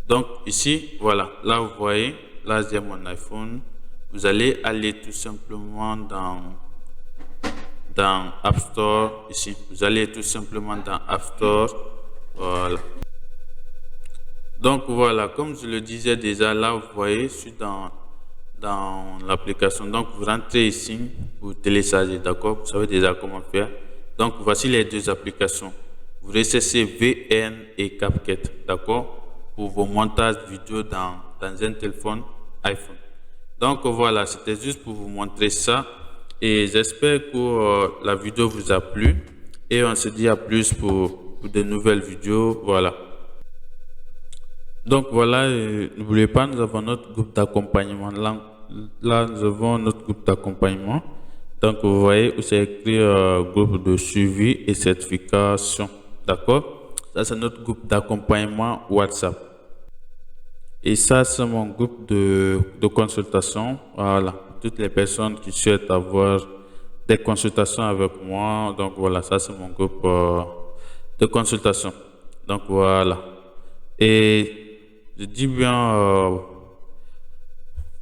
Donc ici, voilà, là vous voyez, là j'ai mon iPhone. Vous allez aller tout simplement dans App Store, ici. Vous allez tout simplement dans App Store, voilà. Donc voilà, comme je le disais déjà, là vous voyez, je suis dans l'application. Donc vous rentrez ici, vous téléchargez, d'accord? Vous savez déjà comment faire. Donc voici les deux applications. Vous recherchez VN et CapCut, d'accord? Pour vos montages vidéo dans un téléphone iPhone. Donc voilà, c'était juste pour vous montrer ça. Et j'espère que la vidéo vous a plu. Et on se dit à plus pour de nouvelles vidéos. Voilà. Donc voilà, n'oubliez pas, nous avons notre groupe d'accompagnement. Là, nous avons notre groupe d'accompagnement. Donc vous voyez où c'est écrit groupe de suivi et certification. D'accord? Ça, c'est notre groupe d'accompagnement WhatsApp. Et ça, c'est mon groupe de consultation. Voilà. Toutes les personnes qui souhaitent avoir des consultations avec moi. Donc voilà, ça, c'est mon groupe de consultation. Donc voilà. Et je dis bien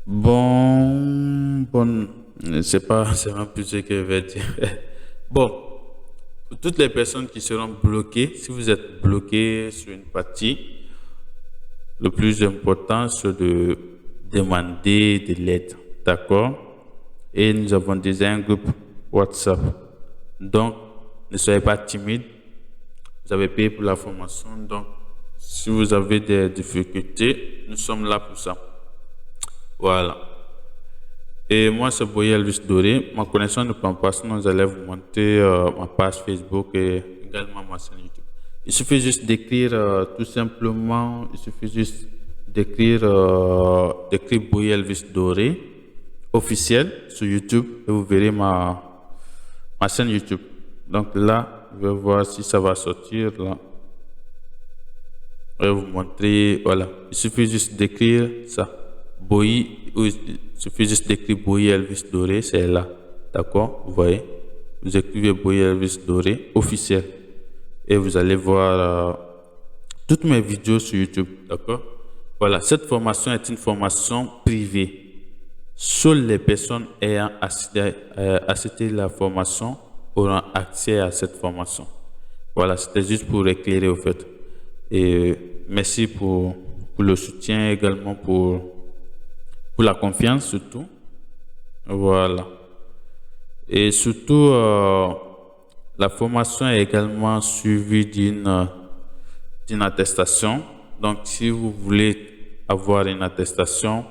bon, c'est même plus ce que je vais dire. Bon, pour toutes les personnes qui seront bloquées, si vous êtes bloqué sur une partie, le plus important, c'est de demander de l'aide, d'accord? Et nous avons déjà un groupe WhatsApp. Donc, ne soyez pas timide. Vous avez payé pour la formation. Donc, si vous avez des difficultés, nous sommes là pour ça. Voilà. Et moi, c'est Boyel Luis Doré. Ma connexion ne prend pas, sinon j'allais vous montrer ma page Facebook et également ma chaîne YouTube. Il suffit juste d'écrire tout simplement, il suffit juste d'écrire Boyel Luis Doré officiel sur YouTube et vous verrez ma chaîne YouTube. Donc là, Je vais voir si ça va sortir là. Je vais vous montrer. Voilà. Il suffit juste d'écrire ça. Boyi, il suffit juste d'écrire Boyi Elvis Doré, c'est là. D'accord? Vous voyez? Vous écrivez Boyi Elvis Doré officiel. Et vous allez voir toutes mes vidéos sur YouTube. D'accord? Voilà. Cette formation est une formation privée. Seules les personnes ayant assisté à la formation auront accès à cette formation. Voilà, c'était juste pour éclairer au fait. Et merci pour le soutien, également pour la confiance surtout. Voilà. Et surtout, la formation est également suivie d'une attestation. Donc, si vous voulez avoir une attestation,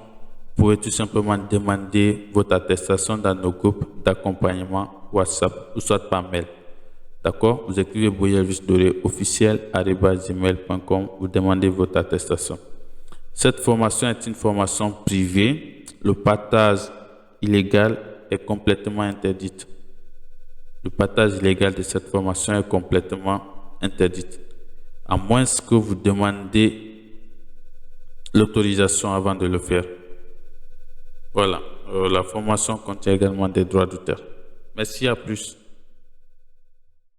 vous pouvez tout simplement demander votre attestation dans nos groupes d'accompagnement WhatsApp ou soit par mail. D'accord? Vous écrivez Boyi Elvis Doré officiel@gmail.com, vous demandez votre attestation. Cette formation est une formation privée. Le partage illégal est complètement interdit. Le partage illégal de cette formation est complètement interdit. À moins que vous demandez l'autorisation avant de le faire. Voilà, la formation contient également des droits d'auteur. Merci, à plus.